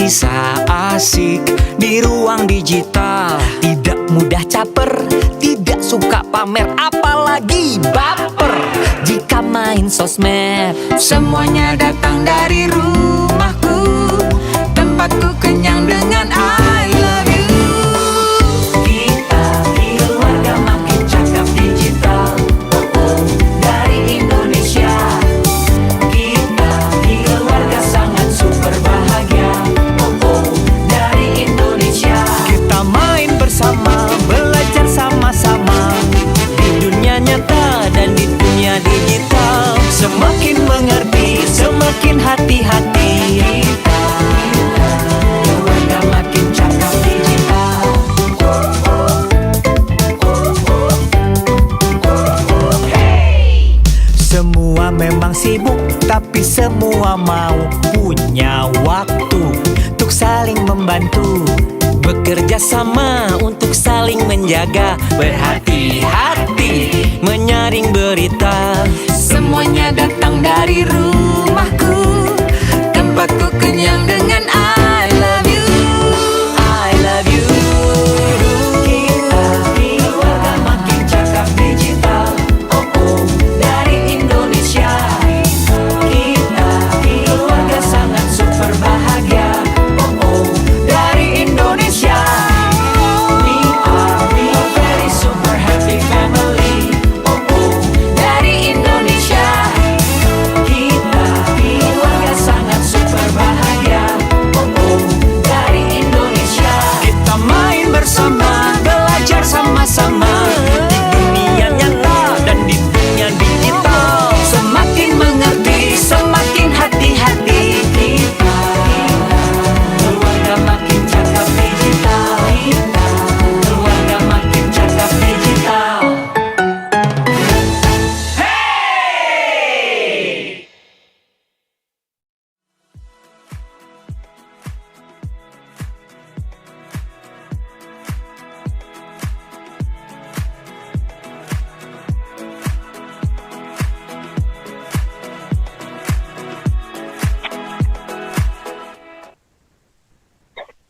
bisa asik di ruang digital. Tidak mudah caper, tidak suka pamer, apalagi baper jika main sosmed. Semuanya datang dari rumahku, tempatku kenyang dengan I love you. Kita keluarga makin cakap digital, dari Indonesia. Kita keluarga sangat super bahagia, dari Indonesia. Kita main bersama, belajar sama-sama di dunia nyata dan di dunia digital. Semakin mengerti, semakin hati-hati. Kita keluarga makin cakap digital. Semua memang sibuk, tapi semua mau punya waktu untuk saling membantu, bekerja sama untuk saling menjaga, berhati-hati menyaring berita. Semuanya datang dari rumahku, tempatku kenyang dengan I love you. I love you. Kita keluarga makin cakap digital, dari Indonesia. Kita keluarga sangat super bahagia, dari Indonesia. We are very super happy family, dari Indonesia. Kita keluarga sangat super bahagia, dari Indonesia. Kita main bersama, belajar sama-sama di dunia nyata dan di dunia digital. Semakin mengerti, semakin hati-hati. Kita keluarga makin cakap digital. Kita keluarga makin cakap digital.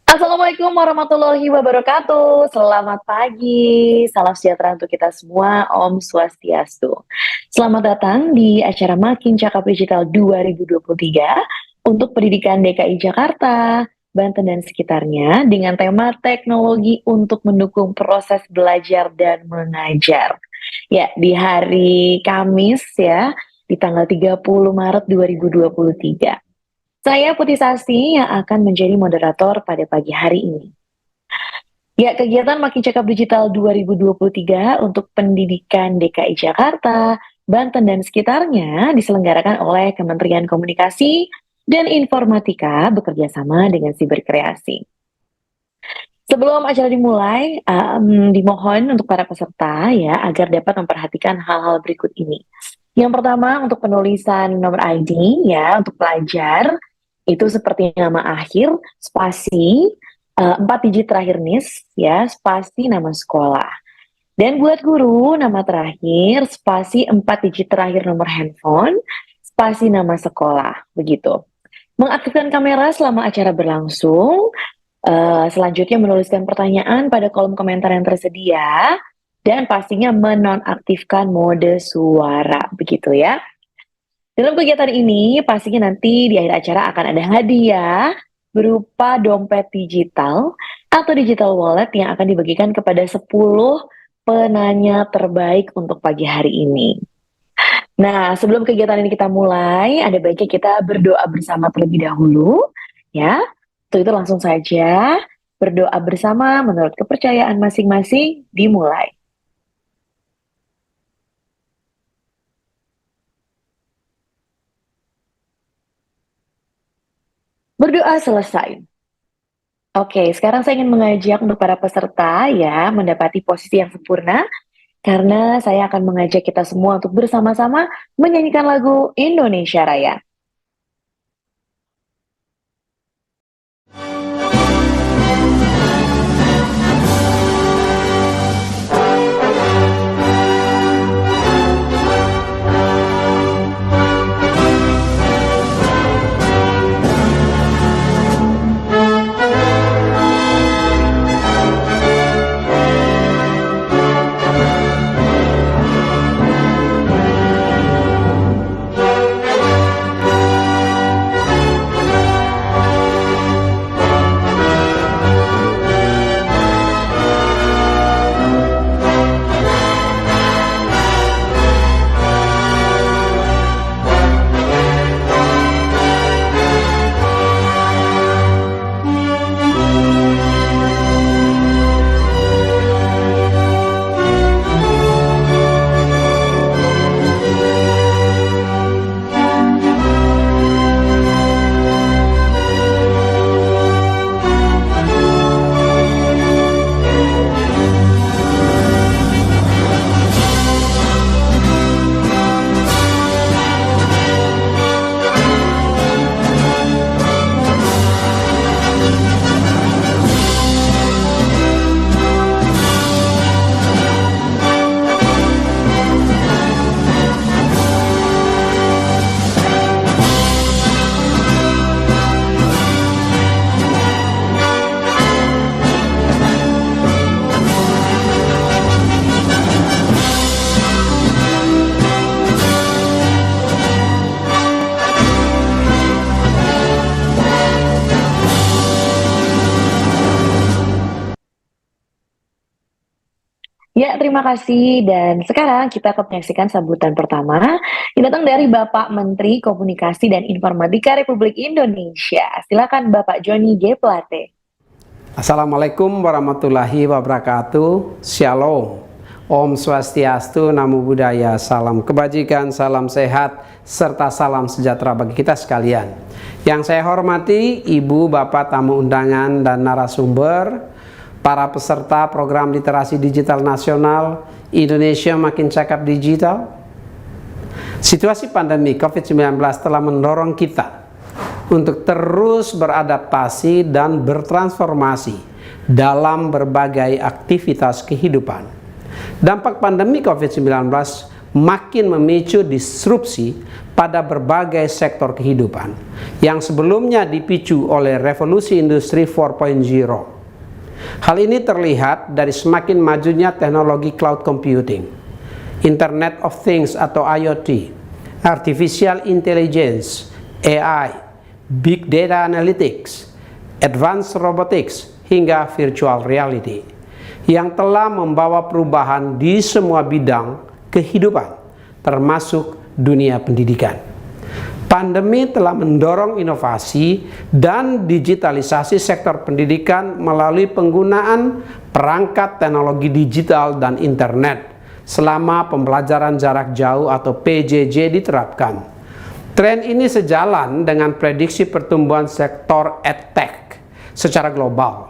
Assalamualaikum warahmatullahi wabarakatuh. Selamat pagi, salam sejahtera untuk kita semua. Om Swastiastu. Selamat datang di acara Makin Cakap Digital 2023 untuk pendidikan DKI Jakarta, Banten dan sekitarnya dengan tema teknologi untuk mendukung proses belajar dan mengajar. Ya, di hari Kamis ya, di tanggal 30 Maret 2023. Saya Putih Sasti yang akan menjadi moderator pada pagi hari ini. Ya, kegiatan Makin Cakap Digital 2023 untuk pendidikan DKI Jakarta, Banten dan sekitarnya diselenggarakan oleh Kementerian Komunikasi dan Informatika bekerjasama dengan Siberkreasi. Sebelum acara dimulai, dimohon untuk para peserta ya agar dapat memperhatikan hal-hal berikut ini. Yang pertama, untuk penulisan nomor ID ya untuk pelajar itu seperti nama akhir, spasi, 4 digit terakhir NIS ya, spasi nama sekolah. Dan buat guru, nama terakhir, spasi 4 digit terakhir nomor handphone, spasi nama sekolah, begitu. Mengaktifkan kamera selama acara berlangsung, selanjutnya menuliskan pertanyaan pada kolom komentar yang tersedia, dan pastinya menonaktifkan mode suara, begitu ya. Dalam kegiatan ini, pastinya nanti di akhir acara akan ada hadiah berupa dompet digital atau digital wallet yang akan dibagikan kepada 10 penanya terbaik untuk pagi hari ini. Nah, sebelum kegiatan ini kita mulai, ada baiknya kita berdoa bersama terlebih dahulu, ya. Untuk itu langsung saja berdoa bersama menurut kepercayaan masing-masing dimulai. Berdoa selesai. Oke, sekarang saya ingin mengajak untuk para peserta ya mendapati posisi yang sempurna karena saya akan mengajak kita semua untuk bersama-sama menyanyikan lagu Indonesia Raya. terima kasih. Dan sekarang kita akan menyaksikan sambutan pertama yang datang dari Bapak Menteri Komunikasi dan Informatika Republik Indonesia. Silakan Bapak Joni G. Plate. Assalamualaikum warahmatullahi wabarakatuh. Shalom. Om Swastiastu, Namo Buddhaya, salam kebajikan, salam sehat, serta salam sejahtera bagi kita sekalian. Yang saya hormati Ibu, Bapak, tamu undangan, dan narasumber, para peserta program literasi digital nasional Indonesia Makin Cakap Digital. Situasi pandemi COVID-19 telah mendorong kita untuk terus beradaptasi dan bertransformasi dalam berbagai aktivitas kehidupan. Dampak pandemi COVID-19 makin memicu disrupsi pada berbagai sektor kehidupan yang sebelumnya dipicu oleh revolusi industri 4.0. Hal ini terlihat dari semakin majunya teknologi cloud computing, Internet of Things atau IoT, Artificial Intelligence, AI, Big Data Analytics, Advanced Robotics, hingga Virtual Reality yang telah membawa perubahan di semua bidang kehidupan, termasuk dunia pendidikan. Pandemi telah mendorong inovasi dan digitalisasi sektor pendidikan melalui penggunaan perangkat teknologi digital dan internet selama pembelajaran jarak jauh atau PJJ diterapkan. Tren ini sejalan dengan prediksi pertumbuhan sektor EdTech secara global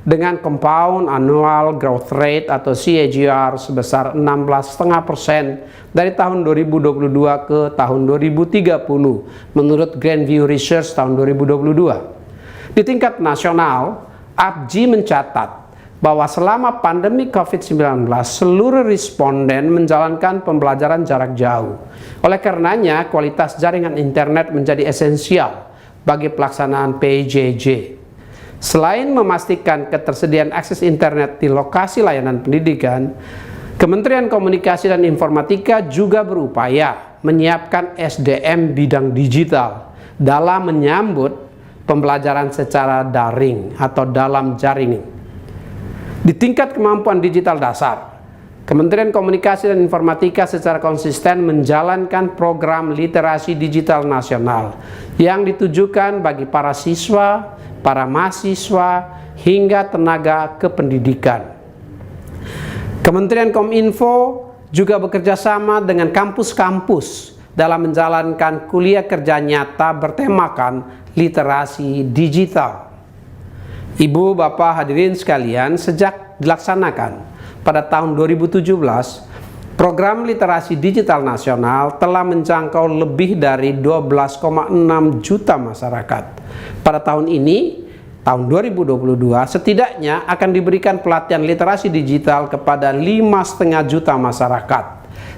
dengan compound annual growth rate atau CAGR sebesar 16,5% dari tahun 2022 ke tahun 2030 menurut Grandview Research tahun 2022. Di tingkat nasional, APJI mencatat bahwa selama pandemi COVID-19 seluruh responden menjalankan pembelajaran jarak jauh. Oleh karenanya, kualitas jaringan internet menjadi esensial bagi pelaksanaan PJJ. Selain memastikan ketersediaan akses internet di lokasi layanan pendidikan, Kementerian Komunikasi dan Informatika juga berupaya menyiapkan SDM bidang digital dalam menyambut pembelajaran secara daring atau dalam jaring. Di tingkat kemampuan digital dasar, Kementerian Komunikasi dan Informatika secara konsisten menjalankan program literasi digital nasional yang ditujukan bagi para siswa, para mahasiswa, hingga tenaga kependidikan. Kementerian Kominfo juga bekerja sama dengan kampus-kampus dalam menjalankan kuliah kerja nyata bertemakan literasi digital. Ibu, Bapak, hadirin sekalian, sejak dilaksanakan pada tahun 2017, program literasi digital nasional telah menjangkau lebih dari 12,6 juta masyarakat. Pada tahun ini, tahun 2022, setidaknya akan diberikan pelatihan literasi digital kepada 5,5 juta masyarakat.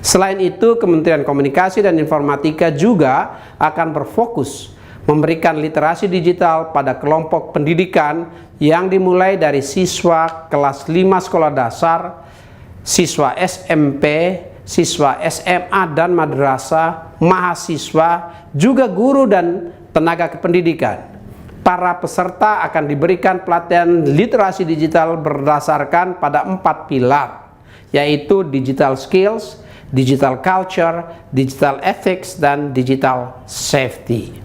Selain itu, Kementerian Komunikasi dan Informatika juga akan berfokus memberikan literasi digital pada kelompok pendidikan yang dimulai dari siswa kelas 5 sekolah dasar, siswa SMP, siswa SMA dan madrasah, mahasiswa, juga guru dan tenaga kependidikan. Para peserta akan diberikan pelatihan literasi digital berdasarkan pada 4 pilar, yaitu digital skills, digital culture, digital ethics, dan digital safety.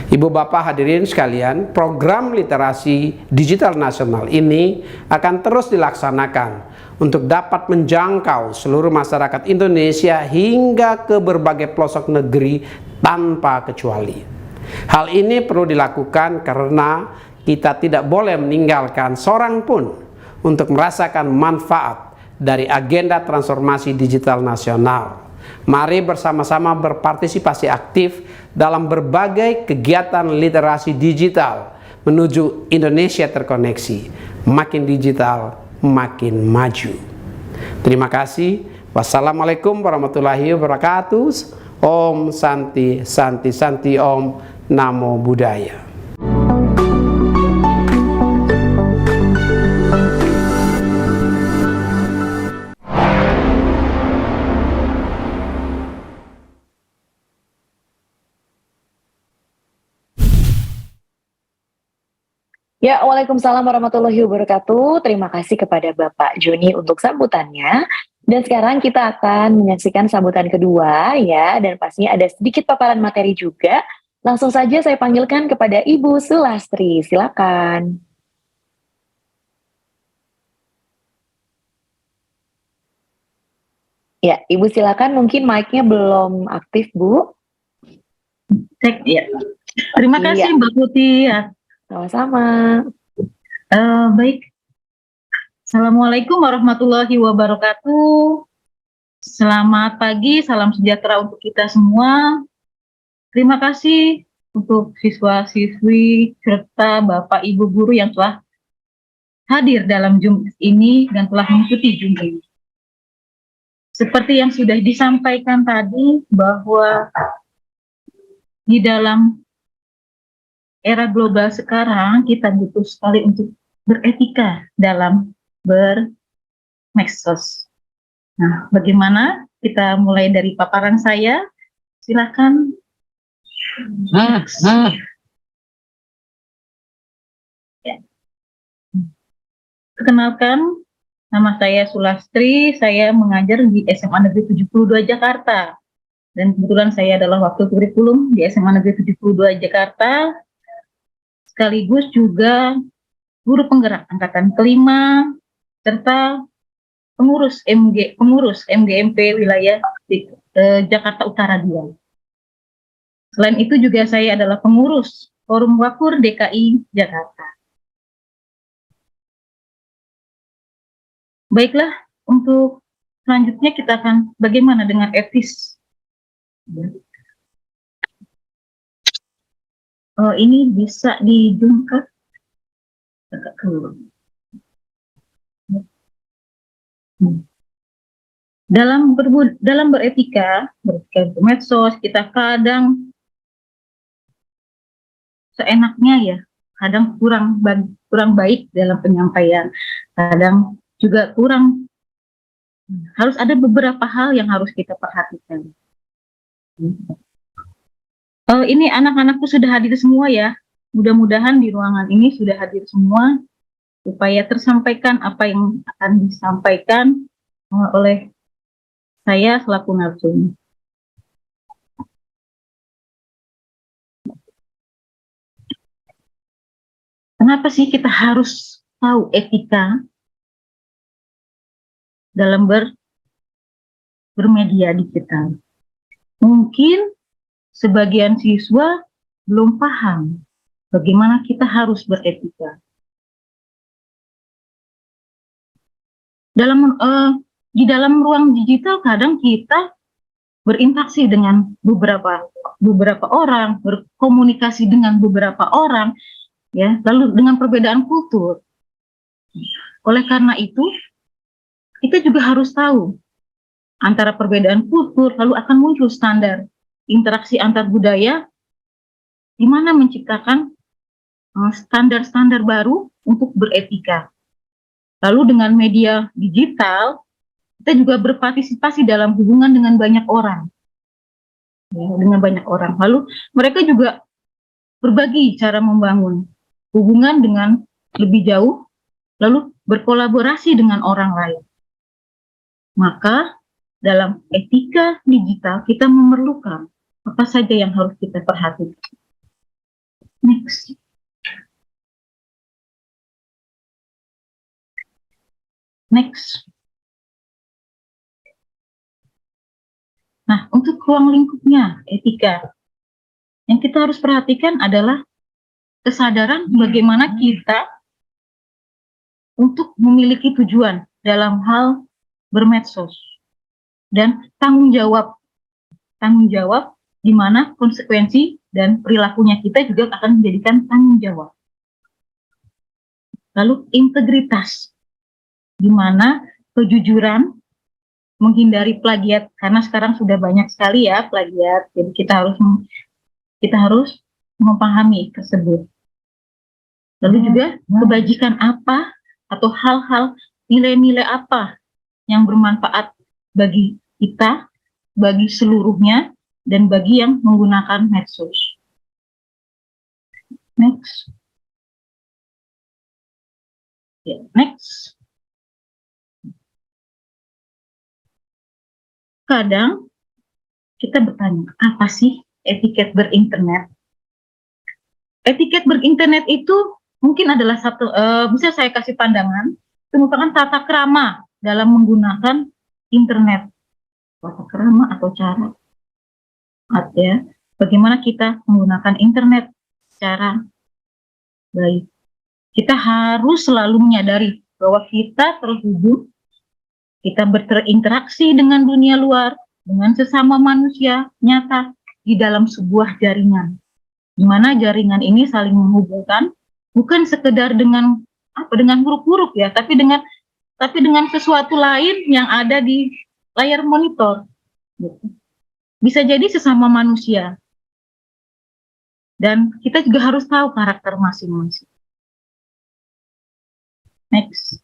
Ibu, Bapak, hadirin sekalian, program literasi digital nasional ini akan terus dilaksanakan untuk dapat menjangkau seluruh masyarakat Indonesia hingga ke berbagai pelosok negeri tanpa kecuali. Hal ini perlu dilakukan karena kita tidak boleh meninggalkan seorang pun untuk merasakan manfaat dari agenda transformasi digital nasional. Mari bersama-sama berpartisipasi aktif dalam berbagai kegiatan literasi digital menuju Indonesia terkoneksi, makin digital, makin maju. Terima kasih. Wassalamualaikum warahmatullahi wabarakatuh. Om Santi Santi Santi Om. Namo Buddhaya. Ya, Waalaikumsalam warahmatullahi wabarakatuh. Terima kasih kepada Bapak Joni untuk sambutannya. Dan sekarang kita akan menyaksikan sambutan kedua ya, dan pastinya ada sedikit paparan materi juga. Langsung saja saya panggilkan kepada Ibu Sulastri, silakan. Ya, Ibu silakan, mungkin mic-nya belum aktif, Bu. Cek ya. Terima kasih Iya. Mbak Putih. Ya. Sama-sama. Baik. Assalamualaikum warahmatullahi wabarakatuh. Selamat pagi, salam sejahtera untuk kita semua. Terima kasih untuk siswa-siswi serta Bapak Ibu guru yang telah hadir dalam Zoom ini dan telah mengikuti Zoom ini. Seperti yang sudah disampaikan tadi bahwa di dalam era global sekarang kita butuh sekali untuk beretika dalam bermedsos. Nah, bagaimana? Kita mulai dari paparan saya. Silakan. Ya. Perkenalkan, nama saya Sulastri. Saya mengajar di SMA Negeri 72 Jakarta. Dan kebetulan saya adalah wakil kurikulum di SMA Negeri 72 Jakarta. Sekaligus juga guru penggerak angkatan kelima serta pengurus MGMP wilayah di Jakarta Utara 2. Selain itu juga saya adalah pengurus Forum Wakur DKI Jakarta. Baiklah, untuk selanjutnya kita akan bagaimana dengan etis. Ini bisa dijungkat agak keluar. Dalam beretika medsos, kita kadang seenaknya ya, kadang kurang baik dalam penyampaian, kadang juga harus ada beberapa hal yang harus kita perhatikan. Ini anak-anakku sudah hadir semua ya, mudah-mudahan di ruangan ini sudah hadir semua, supaya tersampaikan apa yang akan disampaikan oleh saya selaku narsum. Kenapa sih kita harus tahu etika dalam bermedia digital? Mungkin sebagian siswa belum paham bagaimana kita harus beretika. Di dalam ruang digital kadang kita berinteraksi dengan beberapa orang, berkomunikasi dengan beberapa orang, ya, lalu dengan perbedaan kultur. Oleh karena itu, kita juga harus tahu antara perbedaan kultur, lalu akan muncul standar interaksi antar budaya, di mana menciptakan standar-standar baru untuk beretika. Lalu dengan media digital, kita juga berpartisipasi dalam hubungan dengan banyak orang. Ya, dengan banyak orang. Lalu mereka juga berbagi cara membangun hubungan dengan lebih jauh, lalu berkolaborasi dengan orang lain. Maka dalam etika digital kita memerlukan apa saja yang harus kita perhatikan. Next. Nah, untuk ruang lingkupnya etika, yang kita harus perhatikan adalah kesadaran bagaimana kita untuk memiliki tujuan dalam hal bermedsos dan tanggung jawab di mana konsekuensi dan perilakunya kita juga akan menjadikan tanggung jawab. Lalu integritas, di mana kejujuran, menghindari plagiat, karena sekarang sudah banyak sekali ya plagiat, jadi kita harus memahami tersebut. Lalu juga kebajikan apa atau hal-hal nilai-nilai apa yang bermanfaat bagi kita, bagi seluruhnya, dan bagi yang menggunakan medsos. Next. Ya, next. kadang kita bertanya, apa sih etiket berinternet? Etiket berinternet itu mungkin adalah satu, bisa saya kasih pandangan, itu merupakan tata krama dalam menggunakan internet. Tata krama atau cara, ya, bagaimana kita menggunakan internet secara baik. Kita harus selalu menyadari bahwa kita terhubung, kita berinteraksi dengan dunia luar, dengan sesama manusia nyata di dalam sebuah jaringan, di mana jaringan ini saling menghubungkan, bukan sekedar dengan dengan huruf-huruf ya, tapi dengan sesuatu lain yang ada di layar monitor. Gitu. Bisa jadi sesama manusia, dan kita juga harus tahu karakter masing-masing. Next.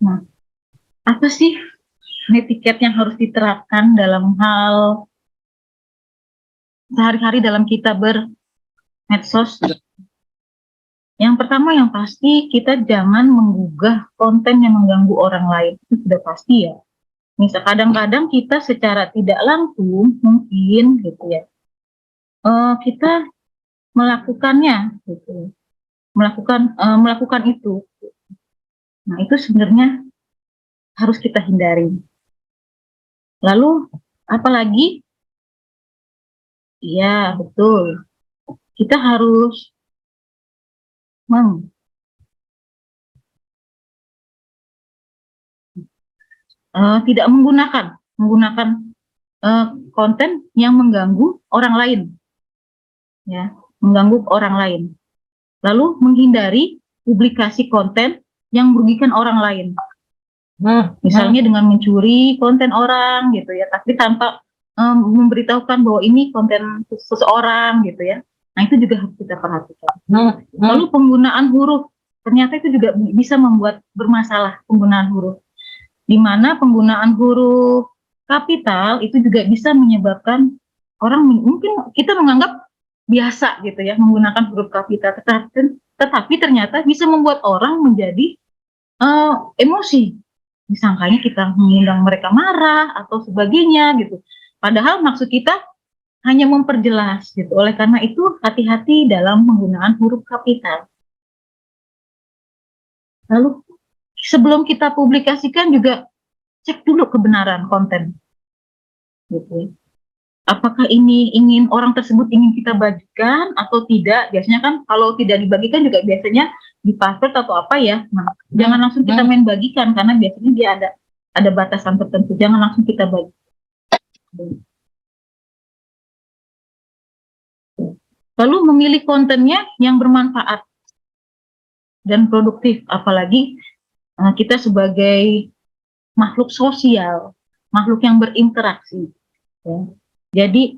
Nah, apa sih etiket yang harus diterapkan dalam hal sehari-hari dalam kita bermedsos? Yang pertama, yang pasti kita jangan menggugah konten yang mengganggu orang lain. Itu sudah pasti ya. Misal kadang-kadang kita secara tidak langsung mungkin gitu ya, kita melakukannya gitu, melakukan itu. Nah, itu sebenarnya harus kita hindari. Lalu apalagi? Iya, betul. Kita harus tidak menggunakan konten yang mengganggu orang lain, ya, mengganggu orang lain. Lalu menghindari publikasi konten yang merugikan orang lain. Misalnya dengan mencuri konten orang gitu ya, tapi tanpa memberitahukan bahwa ini konten seseorang gitu ya. Nah, itu juga harus kita perhatikan. Lalu penggunaan huruf, ternyata itu juga bisa membuat bermasalah penggunaan huruf. Di mana penggunaan huruf kapital itu juga bisa menyebabkan orang mungkin kita menganggap biasa gitu ya menggunakan huruf kapital, tetapi ternyata bisa membuat orang menjadi emosi. Disangkanya kita mengundang mereka marah atau sebagainya gitu. Padahal maksud kita hanya memperjelas gitu. Oleh karena itu hati-hati dalam penggunaan huruf kapital. Lalu sebelum kita publikasikan juga cek dulu kebenaran konten. Gitu. Apakah ini orang tersebut ingin kita bagikan atau tidak? Biasanya kan kalau tidak dibagikan juga biasanya di password atau apa ya. Nah, jangan langsung kita main bagikan karena biasanya dia ada batasan tertentu. Jangan langsung kita bagi. Lalu memilih kontennya yang bermanfaat dan produktif, apalagi kita sebagai makhluk sosial, makhluk yang berinteraksi. Ya. Jadi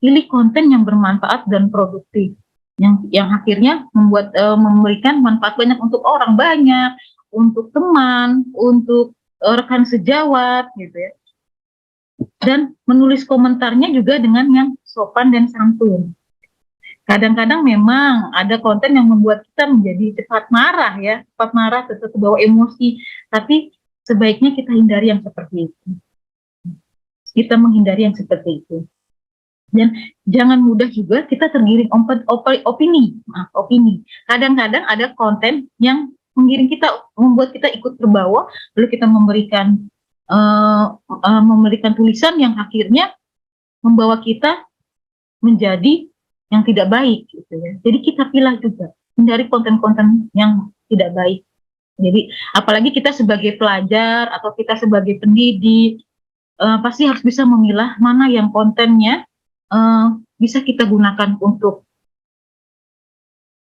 pilih konten yang bermanfaat dan produktif, yang akhirnya memberikan manfaat banyak untuk orang banyak, untuk teman, untuk rekan sejawat, gitu ya. Dan menulis komentarnya juga dengan yang sopan dan santun. Kadang-kadang memang ada konten yang membuat kita menjadi cepat marah ya, cepat marah, tetap bawa emosi. Tapi sebaiknya kita hindari yang seperti itu. Kita menghindari yang seperti itu. Dan jangan mudah juga kita tergiring opini. Kadang-kadang ada konten yang menggiring kita, membuat kita ikut terbawa, lalu kita memberikan tulisan yang akhirnya membawa kita menjadi yang tidak baik gitu ya. Jadi kita pilih juga, hindari konten-konten yang tidak baik. Jadi apalagi kita sebagai pelajar atau kita sebagai pendidik pasti harus bisa memilah mana yang kontennya bisa kita gunakan untuk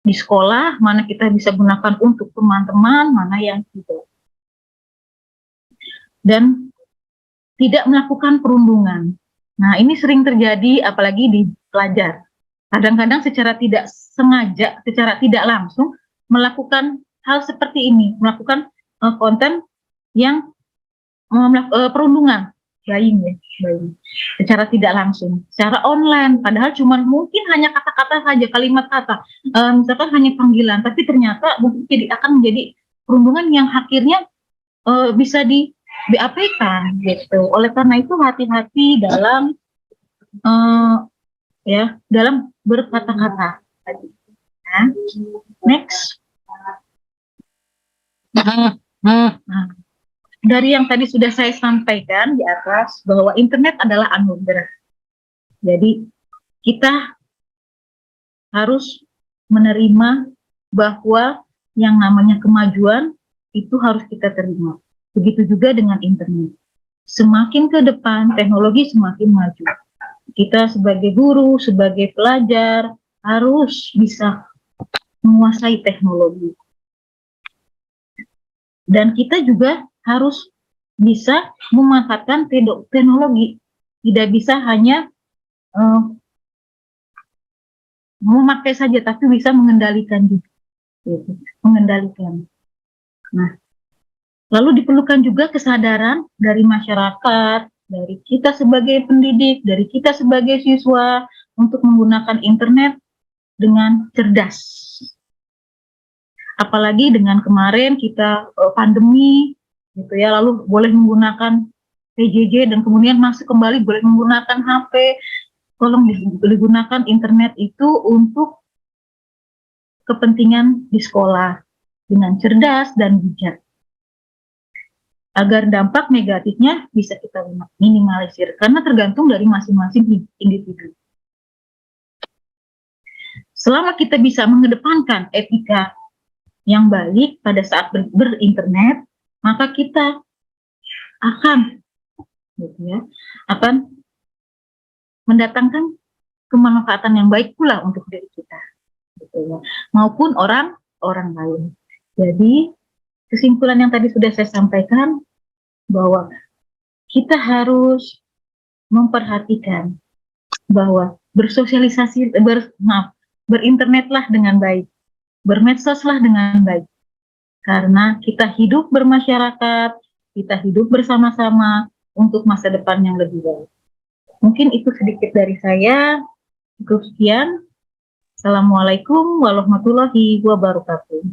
di sekolah, mana kita bisa gunakan untuk teman-teman, mana yang tidak. Dan tidak melakukan perundungan. Nah, ini sering terjadi apalagi di pelajar. Kadang-kadang secara tidak sengaja, secara tidak langsung melakukan hal seperti ini, melakukan konten yang perundungan, buying, secara tidak langsung, secara online, padahal cuma mungkin hanya kata-kata saja, kalimat kata, misalkan hanya panggilan, tapi ternyata mungkin akan menjadi perundungan yang akhirnya bisa di BAP-kan gitu. Oleh karena itu hati-hati dalam dalam berkata-kata. Ya. Next. Nah, dari yang tadi sudah saya sampaikan di atas bahwa internet adalah anugerah. Jadi kita harus menerima bahwa yang namanya kemajuan itu harus kita terima. Begitu juga dengan internet. Semakin ke depan teknologi semakin maju. Kita sebagai guru, sebagai pelajar harus bisa menguasai teknologi. Dan kita juga harus bisa memanfaatkan teknologi. Tidak bisa hanya memakai saja, tapi bisa mengendalikan juga. Gitu. Mengendalikan. Nah, lalu diperlukan juga kesadaran dari masyarakat, dari kita sebagai pendidik, dari kita sebagai siswa untuk menggunakan internet dengan cerdas. Apalagi dengan kemarin kita pandemi gitu ya, lalu boleh menggunakan PJJ dan kemudian masuk kembali boleh menggunakan HP. Tolong digunakan internet itu untuk kepentingan di sekolah dengan cerdas dan bijak. Agar dampak negatifnya bisa kita minimalisir karena tergantung dari masing-masing individu. Selama kita bisa mengedepankan etika yang baik pada saat berinternet, maka kita akan akan mendatangkan kemanfaatan yang baik pula untuk diri kita, maupun orang lain. Jadi kesimpulan yang tadi sudah saya sampaikan bahwa kita harus memperhatikan bahwa bersosialisasi, berinternetlah dengan baik, bermedsoslah dengan baik, karena kita hidup bermasyarakat, kita hidup bersama-sama untuk masa depan yang lebih baik. Mungkin itu sedikit dari saya. Cukup sekian. Assalamualaikum warahmatullahi wabarakatuh.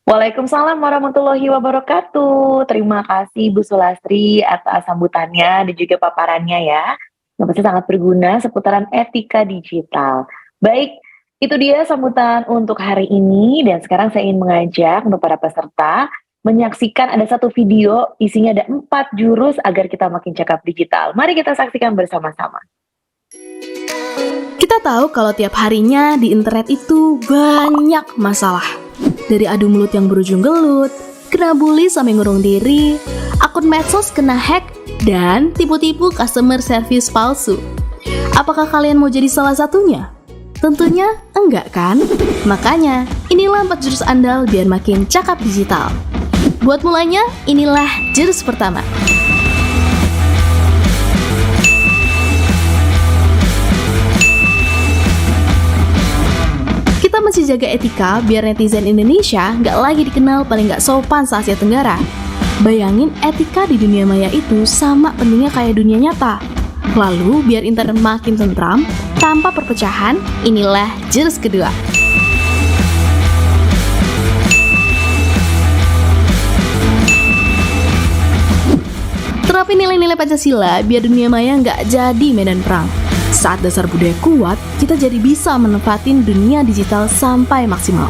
Waalaikumsalam warahmatullahi wabarakatuh. Terima kasih Bu Sulastri atas sambutannya dan juga paparannya ya. Yang pasti sangat berguna seputaran etika digital. Baik, itu dia sambutan untuk hari ini, dan sekarang saya ingin mengajak untuk para peserta menyaksikan ada satu video, isinya ada 4 jurus agar kita makin cakap digital. Mari kita saksikan bersama-sama. Kita tahu kalau tiap harinya di internet itu banyak masalah. Dari adu mulut yang berujung gelut, kena bully sampai ngurung diri, akun medsos kena hack, dan tipu-tipu customer service palsu. Apakah kalian mau jadi salah satunya? Tentunya enggak kan? Makanya, inilah 4 jurus andal biar makin cakap digital. Buat mulanya, inilah jurus pertama. Kita mesti jaga etika biar netizen Indonesia nggak lagi dikenal paling nggak sopan se-Asia Tenggara. Bayangin etika di dunia maya itu sama pentingnya kayak dunia nyata. Lalu, biar internet makin tentram, tanpa perpecahan, inilah jurus kedua. Terapin nilai-nilai Pancasila biar dunia maya nggak jadi medan perang. Saat dasar budaya kuat, kita jadi bisa menempatin dunia digital sampai maksimal.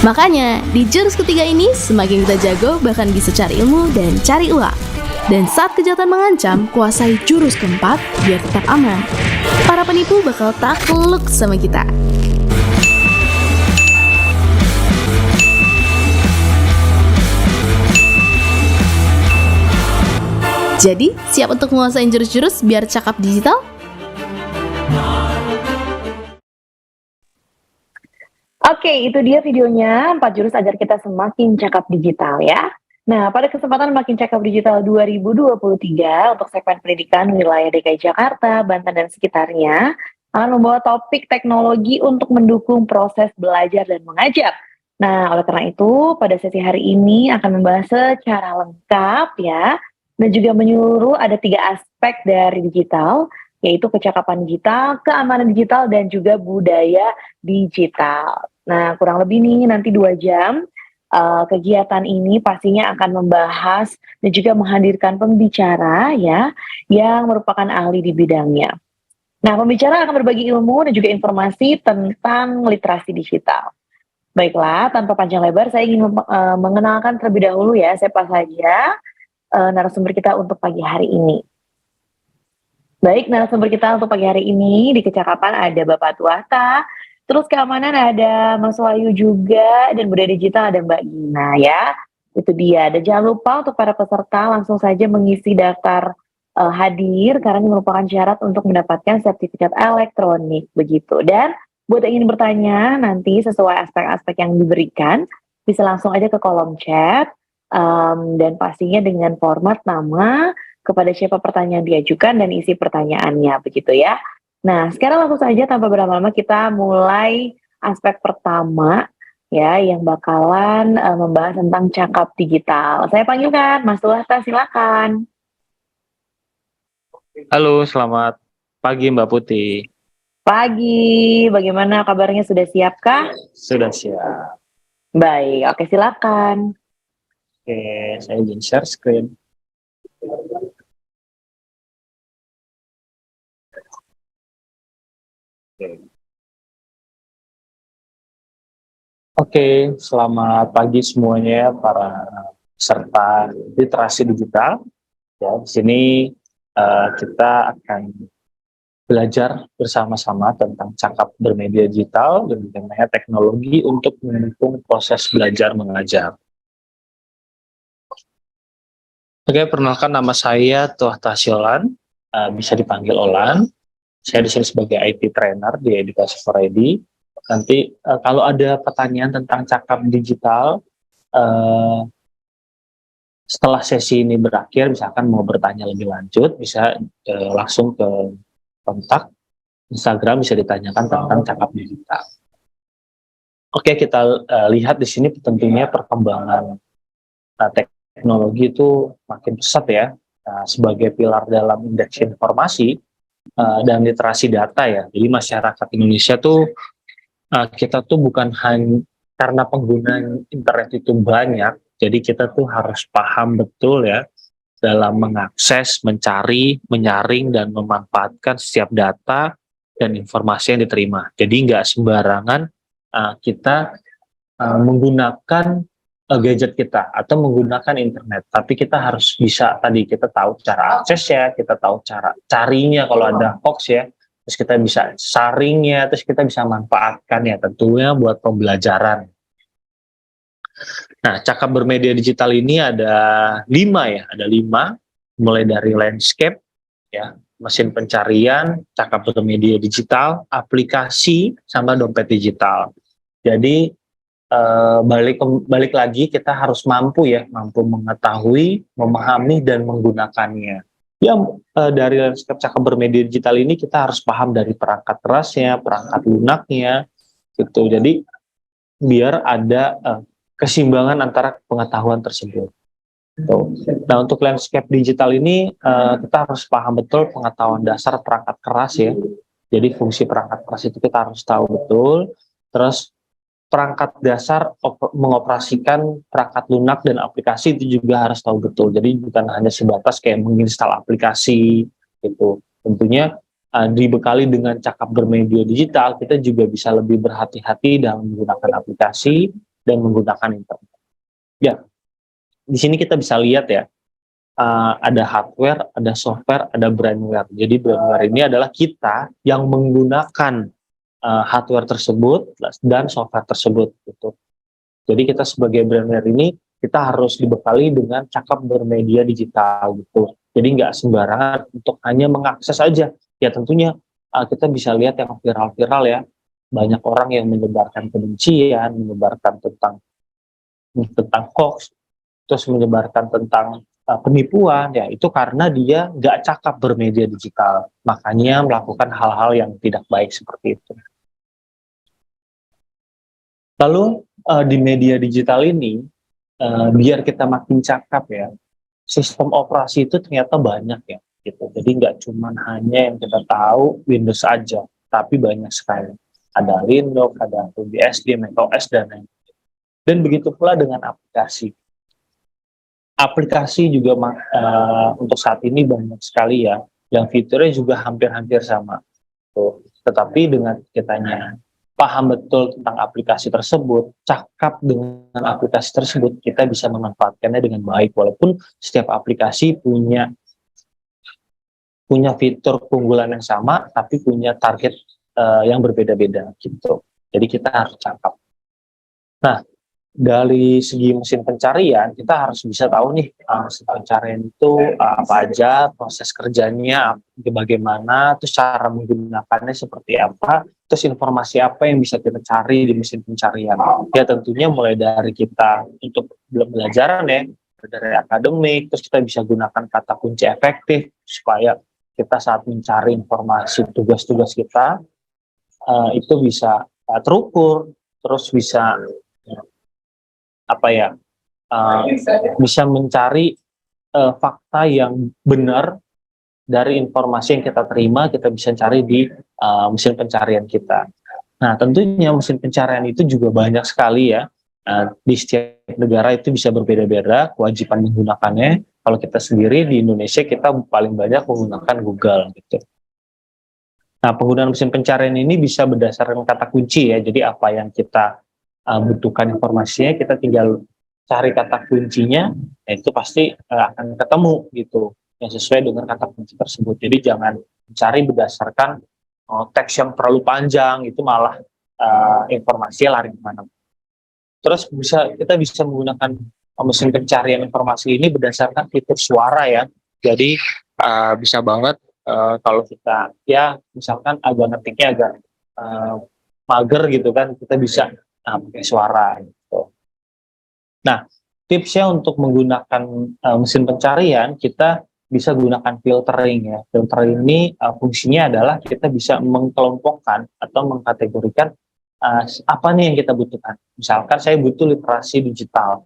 Makanya, di jurus ketiga ini, semakin kita jago, bahkan bisa cari ilmu dan cari uang. Dan saat kejahatan mengancam, kuasai jurus keempat biar tetap aman. Para penipu bakal takluk sama kita. Jadi, siap untuk menguasai jurus-jurus biar cakap digital? Oke, itu dia videonya 4 jurus agar kita semakin cakap digital ya. Nah, pada kesempatan Makin Cakap Digital 2023 untuk segmen pendidikan wilayah DKI Jakarta, Banten dan sekitarnya akan membawa topik teknologi untuk mendukung proses belajar dan mengajar. Nah, oleh karena itu pada sesi hari ini akan membahas secara lengkap ya, dan juga menyeluruh ada 3 aspek dari digital. yaitu kecakapan digital, keamanan digital, dan juga budaya digital. Nah, kurang lebih nih nanti 2 jam, kegiatan ini pastinya akan membahas dan juga menghadirkan pembicara ya, yang merupakan ahli di bidangnya. Nah, pembicara akan berbagi ilmu dan juga informasi tentang literasi digital. Baiklah, tanpa panjang lebar, saya ingin mengenalkan terlebih dahulu ya, siapa saja narasumber kita untuk pagi hari ini. Baik, narasumber kita untuk pagi hari ini di kecakapan ada Bapak Tuata, terus keamanan ada Mas Wahyu juga, dan budaya digital ada Mbak Gina ya. Itu dia. Dan jangan lupa untuk para peserta langsung saja mengisi daftar hadir karena ini merupakan syarat untuk mendapatkan sertifikat elektronik begitu. Dan buat yang ingin bertanya nanti sesuai aspek-aspek yang diberikan, bisa langsung aja ke kolom chat dan pastinya dengan format nama, kepada siapa pertanyaan diajukan dan isi pertanyaannya begitu ya. Nah, sekarang langsung saja tanpa berlama-lama kita mulai aspek pertama ya yang bakalan membahas tentang cakap digital. Saya panggilkan Mas Tuata, silakan. Halo, selamat pagi Mbak Putih. Pagi, bagaimana kabarnya, sudah siapkah? Sudah siap. Baik, oke silakan. Oke, saya izin share screen. Oke, selamat pagi semuanya para peserta literasi digital. Ya, di sini kita akan belajar bersama-sama tentang cakap bermedia digital dan bagaimana teknologi untuk mendukung proses belajar mengajar. Oke, perkenalkan nama saya Tuah Tasyolan, bisa dipanggil Olan. Saya di sini sebagai IT trainer di Edukasi for ID. Nanti kalau ada pertanyaan tentang cakap digital, setelah sesi ini berakhir, misalkan mau bertanya lebih lanjut, bisa langsung ke kontak Instagram, bisa ditanyakan tentang cakap digital. Oke, kita lihat di sini tentunya perkembangan teknologi itu makin pesat ya, sebagai pilar dalam indeks informasi dan literasi data ya. Jadi masyarakat Indonesia tuh kita tuh bukan hanya karena pengguna internet itu banyak, jadi kita tuh harus paham betul ya dalam mengakses, mencari, menyaring, dan memanfaatkan setiap data dan informasi yang diterima. Jadi nggak sembarangan kita menggunakan gadget kita atau menggunakan internet, tapi kita harus bisa tadi kita tahu cara aksesnya, kita tahu cara carinya kalau ada hoax ya, terus kita bisa saringnya, terus kita bisa manfaatkan ya tentunya buat pembelajaran. Nah, cakap bermedia digital ini ada 5 ya, ada 5, mulai dari landscape ya, mesin pencarian, cakap bermedia digital, aplikasi, sama dompet digital. Jadi balik lagi kita harus mampu mengetahui, memahami, dan menggunakannya. Ya, dari landscape cakap bermedia digital ini kita harus paham dari perangkat kerasnya, perangkat lunaknya, gitu. Jadi biar ada keseimbangan antara pengetahuan tersebut. Tuh. Nah, untuk landscape digital ini kita harus paham betul pengetahuan dasar perangkat keras ya. Jadi fungsi perangkat keras itu kita harus tahu betul. Terus perangkat dasar mengoperasikan perangkat lunak dan aplikasi itu juga harus tahu betul. Jadi bukan hanya sebatas kayak menginstal aplikasi gitu. Tentunya dibekali dengan cakap bermedia digital, kita juga bisa lebih berhati-hati dalam menggunakan aplikasi dan menggunakan internet. Ya, di sini kita bisa lihat ya, ada hardware, ada software, ada brandware. Jadi brandware ini adalah kita yang menggunakan hardware tersebut dan software tersebut gitu. Jadi kita sebagai brandware ini kita harus dibekali dengan cakap bermedia digital gitu. Jadi nggak sembarangan untuk hanya mengakses saja. Ya tentunya kita bisa lihat yang viral-viral ya, banyak orang yang menyebarkan kebencian, menyebarkan tentang hoax, terus menyebarkan tentang penipuan ya, itu karena dia nggak cakap bermedia digital, makanya melakukan hal-hal yang tidak baik seperti itu. Lalu di media digital ini, biar kita makin cakap ya, sistem operasi itu ternyata banyak ya. gitu. Jadi nggak cuma hanya yang kita tahu Windows aja, tapi banyak sekali. Ada Linux, ada FreeBSD, macOS, dan lain-lain. Dan begitu pula dengan aplikasi. Aplikasi juga untuk saat ini banyak sekali ya, yang fiturnya juga hampir-hampir sama. Tuh. Tetapi dengan kitanya paham betul tentang aplikasi tersebut, cakap dengan aplikasi tersebut, kita bisa memanfaatkannya dengan baik. Walaupun setiap aplikasi punya fitur keunggulan yang sama, tapi punya target yang berbeda-beda gitu. Jadi kita harus cakap. Nah, dari segi mesin pencarian, kita harus bisa tahu nih mesin pencarian itu apa aja, proses kerjanya bagaimana, terus cara menggunakannya seperti apa, terus informasi apa yang bisa kita cari di mesin pencarian. Ya tentunya mulai dari kita untuk belajaran ya, dari akademik, terus kita bisa gunakan kata kunci efektif supaya kita saat mencari informasi tugas-tugas kita itu bisa terukur, terus bisa bisa mencari fakta yang benar dari informasi yang kita terima, kita bisa cari di mesin pencarian kita. Nah, tentunya mesin pencarian itu juga banyak sekali ya. Di setiap negara itu bisa berbeda-beda kewajiban menggunakannya. Kalau kita sendiri di Indonesia, kita paling banyak menggunakan Google gitu. Nah, penggunaan mesin pencarian ini bisa berdasarkan kata kunci ya. Jadi apa yang kita butuhkan informasinya, kita tinggal cari kata kuncinya, itu pasti akan ketemu gitu, yang sesuai dengan kata kunci tersebut. Jadi jangan mencari berdasarkan teks yang terlalu panjang, itu malah informasinya lari kemana. Terus kita bisa menggunakan mesin pencarian informasi ini berdasarkan fitur suara ya. Jadi bisa banget kalau kita ya misalkan agak ngetiknya agak mager gitu kan, kita bisa pakai suara gitu. Nah, tipsnya untuk menggunakan mesin pencarian, kita bisa gunakan filtering ya. Filtering ini fungsinya adalah kita bisa mengkelompokkan atau mengkategorikan apa nih yang kita butuhkan. Misalkan saya butuh literasi digital.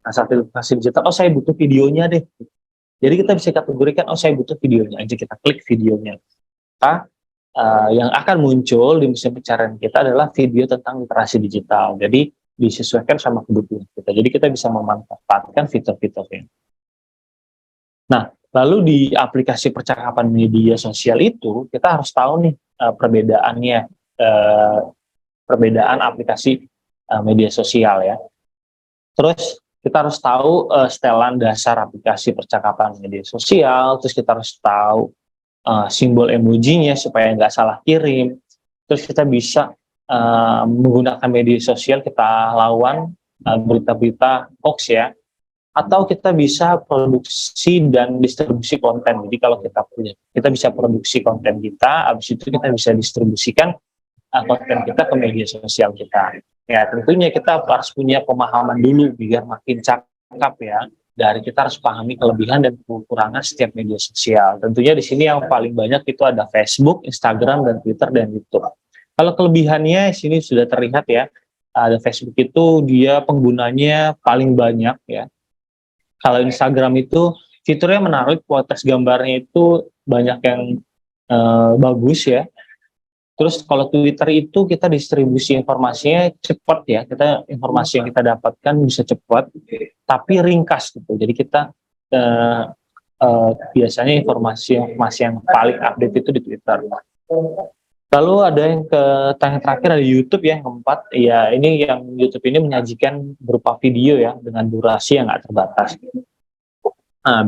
Nah, saat literasi digital, saya butuh videonya deh. Jadi kita bisa kategorikan, saya butuh videonya aja, kita klik videonya. Yang akan muncul di mesin pencarian kita adalah video tentang literasi digital. Jadi disesuaikan sama kebutuhan kita. Jadi kita bisa memanfaatkan fitur-fiturnya. Nah, lalu di aplikasi percakapan media sosial itu, kita harus tahu nih perbedaannya, perbedaan aplikasi media sosial ya. Terus kita harus tahu setelan dasar aplikasi percakapan media sosial, terus kita harus tahu simbol emojinya supaya nggak salah kirim. Terus kita bisa menggunakan media sosial, kita lawan berita-berita hoax ya, atau kita bisa produksi dan distribusi konten. Jadi kalau kita bisa produksi konten kita, habis itu kita bisa distribusikan konten kita ke media sosial kita. Ya tentunya kita harus punya pemahaman dulu biar makin cakap ya. Dari kita harus pahami kelebihan dan kekurangan setiap media sosial. Tentunya di sini yang paling banyak itu ada Facebook, Instagram, dan Twitter, dan YouTube. Kalau kelebihannya di sini sudah terlihat ya. Ada Facebook itu dia penggunanya paling banyak ya. Kalau Instagram itu fiturnya menarik, kualitas gambarnya itu banyak yang bagus ya. Terus kalau Twitter itu kita distribusi informasinya cepat ya, informasi yang kita dapatkan bisa cepat, tapi ringkas gitu. Jadi kita biasanya informasi yang paling update itu di Twitter. Lalu ada yang terakhir ada YouTube ya, yang keempat. Ya ini yang YouTube ini menyajikan berupa video ya dengan durasi yang nggak terbatas. Nah,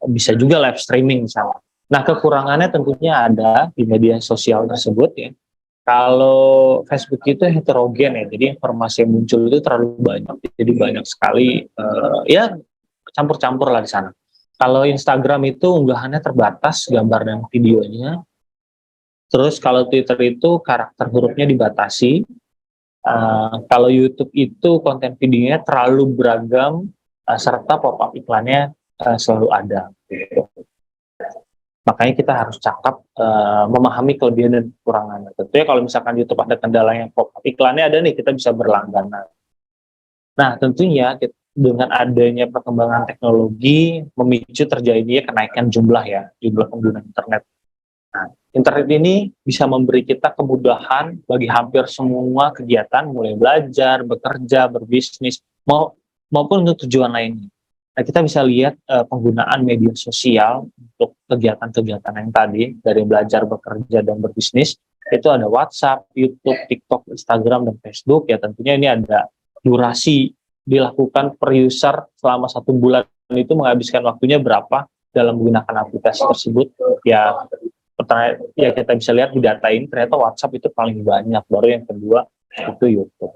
bisa juga live streaming misalnya. Nah, kekurangannya tentunya ada di media sosial tersebut ya. Kalau Facebook itu heterogen ya, jadi informasi yang muncul itu terlalu banyak, jadi banyak sekali ya campur-campur lah di sana. Kalau Instagram itu unggahannya terbatas gambar dan videonya. Terus kalau Twitter itu karakter hurufnya dibatasi. Kalau YouTube itu konten videonya terlalu beragam serta pop-up iklannya selalu ada. Gitu. Makanya kita harus cakap memahami kelebihan dan kekurangannya. Tentunya kalau misalkan YouTube ada kendala yang pop-up iklannya ada nih, kita bisa berlangganan. Nah tentunya dengan adanya perkembangan teknologi memicu terjadinya kenaikan jumlah pengguna internet. Nah, internet ini bisa memberi kita kemudahan bagi hampir semua kegiatan, mulai belajar, bekerja, berbisnis, maupun untuk tujuan lainnya. Nah, kita bisa lihat penggunaan media sosial untuk kegiatan-kegiatan yang tadi, dari belajar, bekerja, dan berbisnis, itu ada WhatsApp, YouTube, TikTok, Instagram, dan Facebook. Ya, tentunya ini ada durasi dilakukan per user selama 1 bulan itu menghabiskan waktunya berapa dalam menggunakan aplikasi tersebut. Ya, kita bisa lihat di data ini ternyata WhatsApp itu paling banyak, baru yang kedua itu YouTube.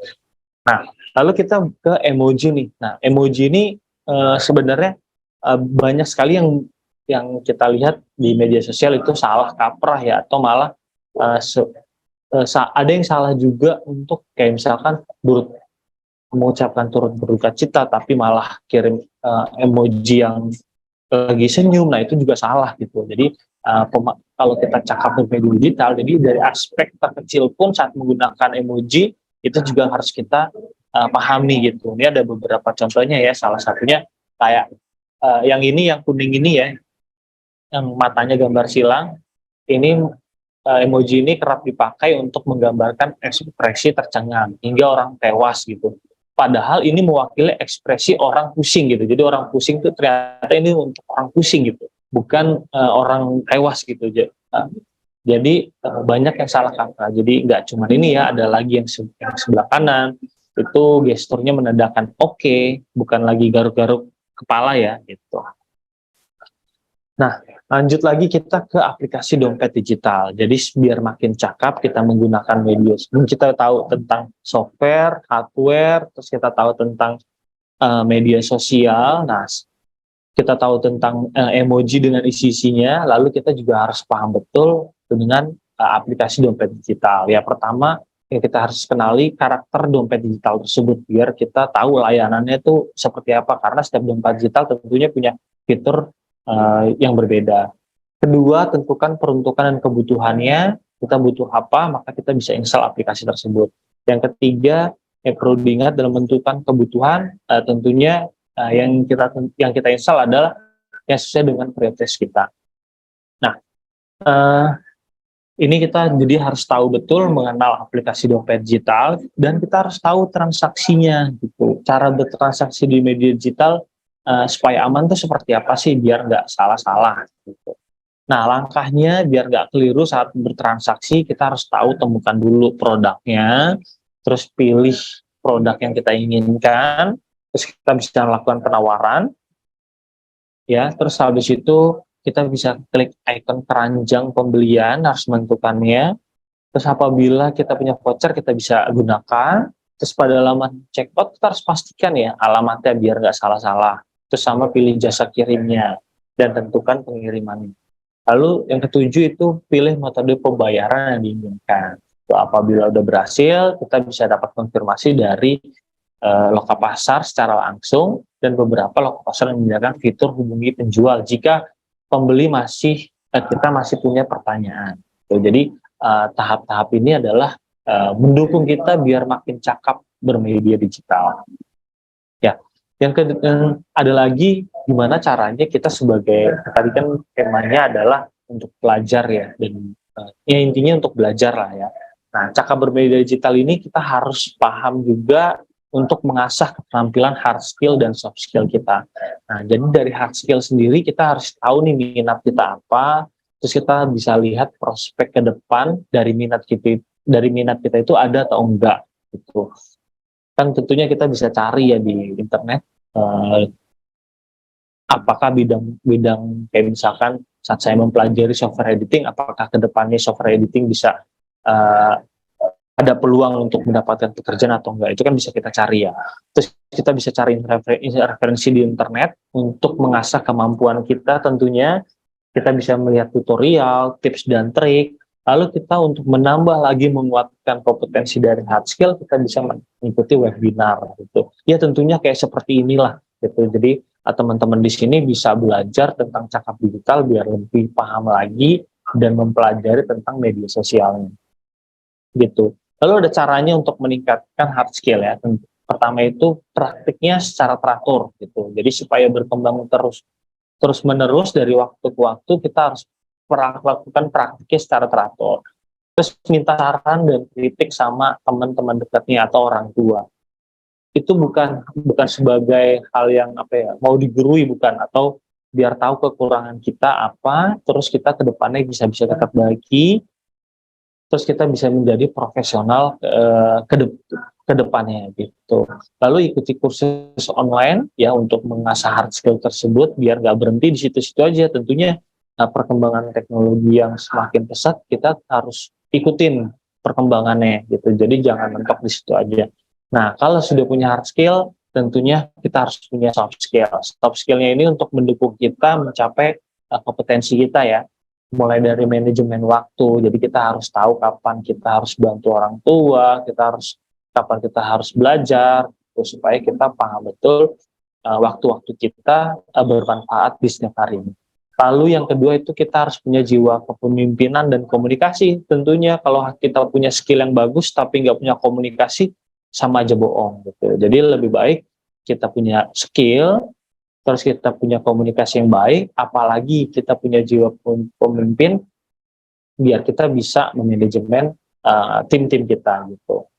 Nah, lalu kita ke emoji nih. Nah, emoji ini sebenarnya banyak sekali yang kita lihat di media sosial itu salah kaprah ya, atau malah ada yang salah juga untuk kayak misalkan mengucapkan turut berduka cita tapi malah kirim emoji yang lagi senyum. Nah, itu juga salah gitu. Jadi kalau kita cakap di media digital, jadi dari aspek terkecil pun saat menggunakan emoji itu juga harus kita pahami gitu. Ini ada beberapa contohnya ya, salah satunya kayak yang kuning ini ya, yang matanya gambar silang. Ini emoji ini kerap dipakai untuk menggambarkan ekspresi tercengang hingga orang tewas gitu. Padahal ini mewakili ekspresi orang pusing gitu. Jadi orang pusing itu ternyata ini untuk orang pusing gitu, bukan orang tewas gitu. Jadi banyak yang salah kaprah. Jadi nggak cuma ini ya, ada lagi yang sebelah kanan itu gesturnya menandakan oke, bukan lagi garuk-garuk kepala ya gitu. Nah, lanjut lagi kita ke aplikasi dompet digital. Jadi biar makin cakap kita menggunakan media. Kita tahu tentang software, hardware, terus kita tahu tentang media sosial. Nah, kita tahu tentang emoji dengan isi-isinya, lalu kita juga harus paham betul dengan aplikasi dompet digital. Ya, pertama yang kita harus kenali karakter dompet digital tersebut biar kita tahu layanannya itu seperti apa, karena setiap dompet digital tentunya punya fitur yang berbeda. Kedua, tentukan peruntukan dan kebutuhannya. Kita butuh apa, maka kita bisa install aplikasi tersebut. Yang ketiga, yang perlu diingat dalam menentukan kebutuhan, tentunya yang kita install adalah yang sesuai dengan prioritas kita. Nah, ini kita jadi harus tahu betul mengenal aplikasi dompet digital, dan kita harus tahu transaksinya gitu. Cara bertransaksi di media digital supaya aman tuh seperti apa sih biar nggak salah-salah gitu. Nah, langkahnya biar nggak keliru saat bertransaksi, kita harus tahu, temukan dulu produknya, terus pilih produk yang kita inginkan, terus kita bisa melakukan penawaran, ya. Terus habis itu kita bisa klik icon keranjang pembelian, harus menentukannya. Terus apabila kita punya voucher, kita bisa gunakan. Terus pada alamat checkout kita harus pastikan ya alamatnya biar nggak salah-salah. Terus sama pilih jasa kirimnya dan tentukan pengirimannya. Lalu yang ketujuh itu pilih metode pembayaran yang diinginkan. Apabila udah berhasil, kita bisa dapat konfirmasi dari Lokapasar secara langsung, dan beberapa Lokapasar yang menyediakan fitur hubungi penjual jika pembeli kita masih punya pertanyaan. Jadi tahap-tahap ini adalah mendukung kita biar makin cakap bermedia digital. Ya, yang ada lagi gimana caranya kita sebagai, tadi kan temanya adalah untuk belajar ya, dan ya intinya untuk belajar lah ya. Nah, cakap bermedia digital ini kita harus paham juga untuk mengasah keterampilan hard skill dan soft skill kita. Nah, jadi dari hard skill sendiri kita harus tahu nih minat kita apa, terus kita bisa lihat prospek ke depan dari minat kita itu ada atau enggak gitu. Kan tentunya kita bisa cari ya di internet apakah bidang kayak misalkan saat saya mempelajari software editing, apakah ke depannya software editing bisa ada peluang untuk mendapatkan pekerjaan atau enggak, itu kan bisa kita cari ya. Terus kita bisa cari referensi di internet untuk mengasah kemampuan kita. Tentunya kita bisa melihat tutorial, tips dan trik. Lalu kita untuk menambah lagi menguatkan kompetensi dari hard skill, kita bisa mengikuti webinar gitu. Ya tentunya kayak seperti inilah gitu. Jadi teman-teman di sini bisa belajar tentang cakap digital biar lebih paham lagi dan mempelajari tentang media sosialnya gitu. Lalu ada caranya untuk meningkatkan hard skill ya. Pertama itu praktiknya secara teratur gitu. Jadi supaya berkembang terus menerus dari waktu ke waktu, kita harus lakukan praktiknya secara teratur. Terus minta saran dan kritik sama teman-teman dekatnya atau orang tua. Itu bukan sebagai hal yang mau digurui, bukan, atau biar tahu kekurangan kita apa, terus kita ke depannya bisa tetap baiki, terus kita bisa menjadi profesional ke depannya gitu. Lalu ikuti kursus online ya untuk mengasah hard skill tersebut biar nggak berhenti di situ-situ aja. Tentunya perkembangan teknologi yang semakin pesat, kita harus ikutin perkembangannya gitu. Jadi jangan mentok di situ aja. Nah, kalau sudah punya hard skill, tentunya kita harus punya soft skill. Soft skillnya ini untuk mendukung kita mencapai kompetensi kita ya. Mulai dari manajemen waktu, jadi kita harus tahu kapan kita harus bantu orang tua, kapan kita harus belajar, supaya kita paham betul waktu-waktu kita bermanfaat di setiap hari ini. Lalu yang kedua itu kita harus punya jiwa kepemimpinan dan komunikasi. Tentunya kalau kita punya skill yang bagus tapi nggak punya komunikasi, sama aja bohong gitu. Jadi lebih baik kita punya skill, terus kita punya komunikasi yang baik, apalagi kita punya jiwa pemimpin, biar kita bisa memanajemen tim-tim kita gitu.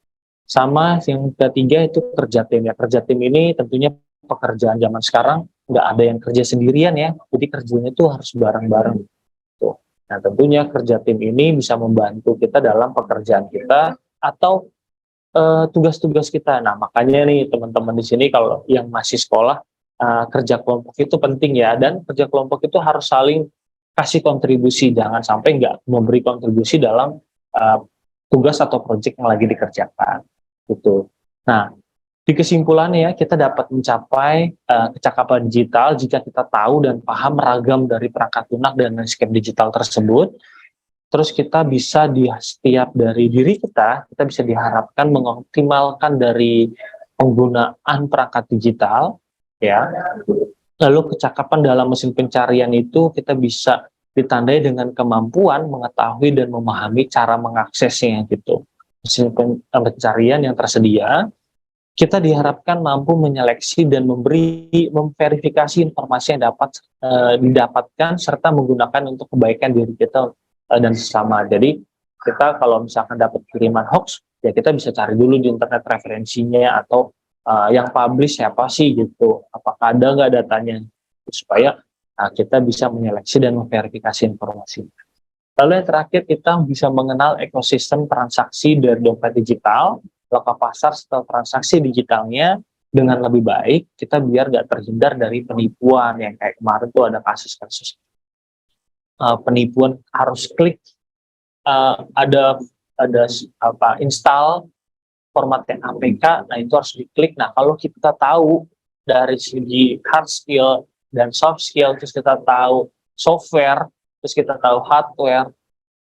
Sama yang ketiga itu kerja tim ya. Kerja tim ini tentunya pekerjaan zaman sekarang nggak ada yang kerja sendirian ya. Jadi kerjanya itu harus bareng-bareng gitu. Nah tentunya kerja tim ini bisa membantu kita dalam pekerjaan kita atau tugas-tugas kita. Nah makanya nih teman-teman di sini kalau yang masih sekolah, kerja kelompok itu penting ya, dan kerja kelompok itu harus saling kasih kontribusi, jangan sampai nggak memberi kontribusi dalam tugas atau proyek yang lagi dikerjakan gitu. Nah di kesimpulannya ya, kita dapat mencapai kecakapan digital jika kita tahu dan paham ragam dari perangkat lunak dan landscape digital tersebut. Terus kita bisa di setiap dari diri kita bisa diharapkan mengoptimalkan dari penggunaan perangkat digital ya. Lalu kecakapan dalam mesin pencarian itu kita bisa ditandai dengan kemampuan mengetahui dan memahami cara mengaksesnya gitu. Mesin pencarian yang tersedia, kita diharapkan mampu menyeleksi dan memverifikasi informasi yang dapat didapatkan serta menggunakan untuk kebaikan diri kita dan sesama. Jadi kita kalau misalkan dapat kiriman hoax, ya kita bisa cari dulu di internet referensinya atau yang publish siapa sih gitu, apakah ada nggak datanya, supaya kita bisa menyeleksi dan memverifikasi informasi. Lalu yang terakhir, kita bisa mengenal ekosistem transaksi dari dompet digital, loka pasar setelah transaksi digitalnya dengan lebih baik, kita biar nggak terhindar dari penipuan yang kayak kemarin tuh ada kasus-kasus penipuan harus klik ada install formatnya APK, nah itu harus diklik. Nah kalau kita tahu dari segi hard skill dan soft skill, terus kita tahu software, terus kita tahu hardware,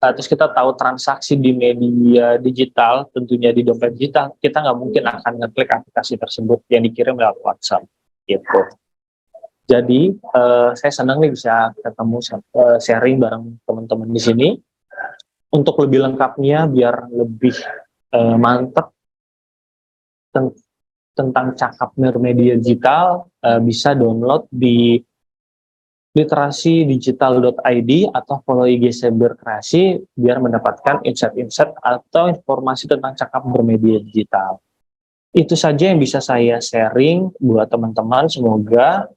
terus kita tahu transaksi di media digital, tentunya di dompet digital, kita nggak mungkin akan ngeklik aplikasi tersebut yang dikirim lewat WhatsApp gitu. Jadi saya senang nih bisa ketemu sharing bareng teman-teman di sini. Untuk lebih lengkapnya biar lebih mantap tentang cakap media digital, bisa download di literasidigital.id atau follow IG Cyberkreasi biar mendapatkan insight-insight atau informasi tentang cakap bermedia digital. Itu saja yang bisa saya sharing buat teman-teman. Semoga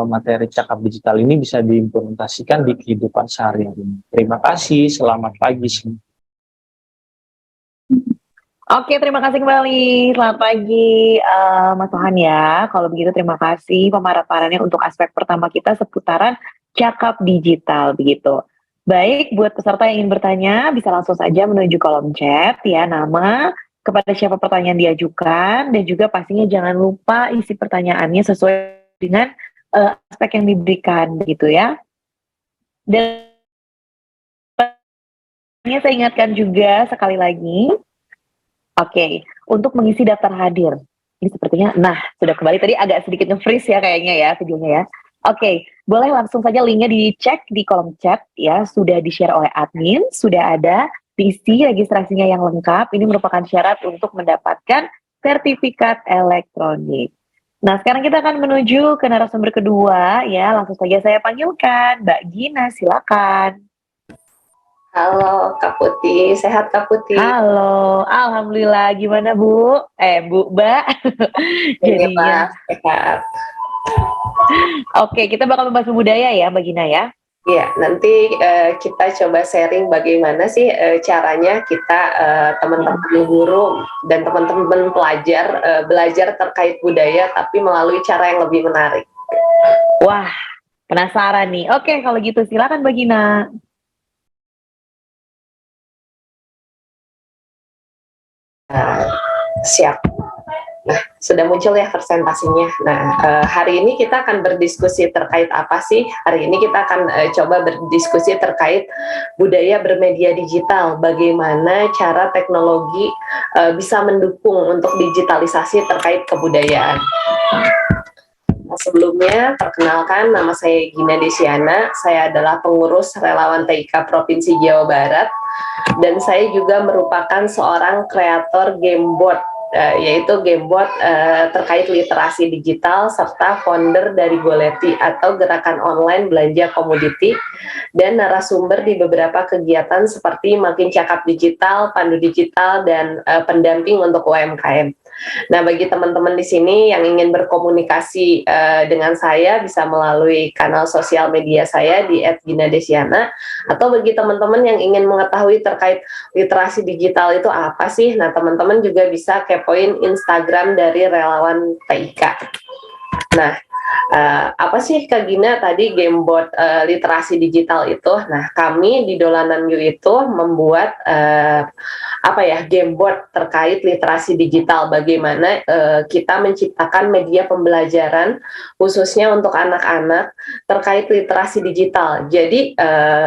materi cakap digital ini bisa diimplementasikan di kehidupan sehari-hari. Terima kasih, selamat pagi semua. Oke, terima kasih kembali. Selamat pagi, Mas Tuhan ya. Kalau begitu terima kasih pemaparannya untuk aspek pertama kita seputaran cakap digital begitu. Baik, buat peserta yang ingin bertanya bisa langsung saja menuju kolom chat ya, nama, kepada siapa pertanyaan diajukan, dan juga pastinya jangan lupa isi pertanyaannya sesuai dengan aspek yang diberikan gitu ya. Dan saya ingatkan juga sekali lagi, oke, untuk mengisi daftar hadir. Ini sepertinya, nah sudah kembali, tadi agak sedikit nge-freeze ya kayaknya ya videonya ya. Oke, boleh langsung saja linknya dicek di kolom chat ya, sudah di-share oleh admin, sudah ada diisi registrasinya yang lengkap. Ini merupakan syarat untuk mendapatkan sertifikat elektronik. Nah, sekarang kita akan menuju ke narasumber kedua ya. Langsung saja saya panggilkan Mbak Gina, silakan. Halo Kak Putih, sehat Kak Putih? Halo, alhamdulillah. Gimana Bu? Mbak. Ini Jadinya. Pak, sehat. Oke, kita bakal membahas budaya ya Mbak Gina ya. Ya, nanti kita coba sharing bagaimana sih caranya kita teman-teman guru dan teman-teman pelajar belajar terkait budaya tapi melalui cara yang lebih menarik. Wah, penasaran nih. Oke, kalau gitu silakan Mbak Gina. Siap. Nah, sudah muncul ya presentasinya. Nah, hari ini kita akan berdiskusi terkait apa sih? Hari ini kita akan coba berdiskusi terkait budaya bermedia digital. Bagaimana cara teknologi bisa mendukung untuk digitalisasi terkait kebudayaan. Nah, sebelumnya, perkenalkan nama saya Gina Desiana. Saya adalah pengurus relawan TIK Provinsi Jawa Barat. Dan saya juga merupakan seorang kreator gamebot, yaitu gamebot terkait literasi digital serta founder dari Goleti atau gerakan online belanja komoditi dan narasumber di beberapa kegiatan seperti Makin Cakap Digital, Pandu Digital, dan pendamping untuk UMKM. Nah, bagi teman-teman di sini yang ingin berkomunikasi dengan saya bisa melalui kanal sosial media saya di @ginadesiana, atau bagi teman-teman yang ingin mengetahui terkait literasi digital itu apa sih, nah teman-teman juga bisa kepoin Instagram dari relawan TIK. Nah, apa sih Kak Gina tadi gamebot literasi digital itu? Nah, kami di Dolanan You itu membuat gamebot terkait literasi digital. Bagaimana kita menciptakan media pembelajaran khususnya untuk anak-anak terkait literasi digital. Jadi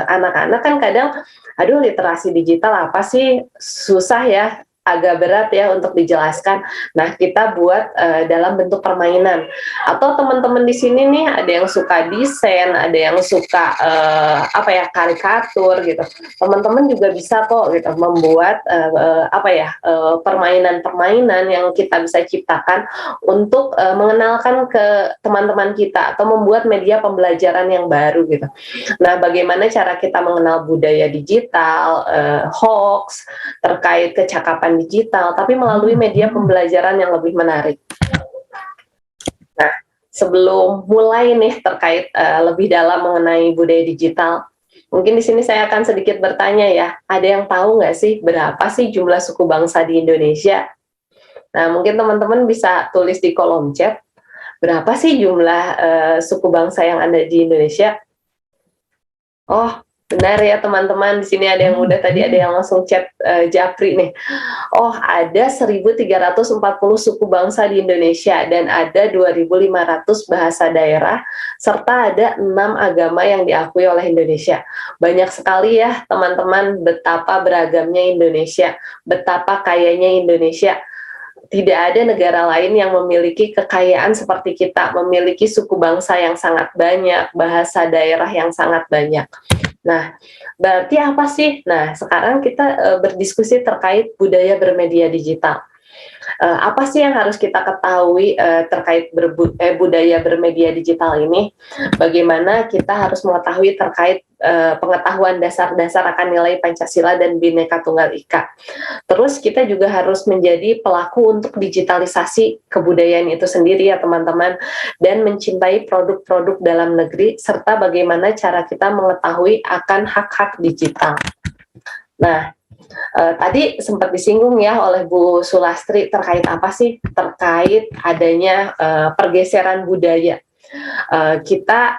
anak-anak kan kadang, aduh literasi digital apa sih? Susah ya, agak berat ya untuk dijelaskan. Nah, kita buat dalam bentuk permainan. Atau teman-teman di sini nih ada yang suka desain, ada yang suka karikatur gitu. Teman-teman juga bisa kok gitu membuat permainan-permainan yang kita bisa ciptakan untuk mengenalkan ke teman-teman kita atau membuat media pembelajaran yang baru gitu. Nah, bagaimana cara kita mengenal budaya digital, hoax terkait kecakapan digital, tapi melalui media pembelajaran yang lebih menarik. Nah, sebelum mulai nih terkait lebih dalam mengenai budaya digital, mungkin di sini saya akan sedikit bertanya ya, ada yang tahu nggak sih berapa sih jumlah suku bangsa di Indonesia? Nah, mungkin teman-teman bisa tulis di kolom chat, berapa sih jumlah suku bangsa yang ada di Indonesia? Oh, benar ya teman-teman, di sini ada yang muda tadi, ada yang langsung chat Japri nih. Oh, ada 1.340 suku bangsa di Indonesia dan ada 2.500 bahasa daerah serta ada 6 agama yang diakui oleh Indonesia. Banyak sekali ya teman-teman, betapa beragamnya Indonesia, betapa kayanya Indonesia. Tidak ada negara lain yang memiliki kekayaan seperti kita, memiliki suku bangsa yang sangat banyak, bahasa daerah yang sangat banyak. Nah, berarti apa sih? Nah, sekarang kita berdiskusi terkait budaya bermedia digital. Apa sih yang harus kita ketahui terkait budaya bermedia digital ini? Bagaimana kita harus mengetahui terkait pengetahuan dasar-dasar akan nilai Pancasila dan Bhinneka Tunggal Ika. Terus kita juga harus menjadi pelaku untuk digitalisasi kebudayaan itu sendiri ya teman-teman, dan mencintai produk-produk dalam negeri, serta bagaimana cara kita mengetahui akan hak-hak digital. Nah, tadi sempat disinggung ya oleh Bu Sulastri terkait apa sih? Terkait adanya pergeseran budaya. Kita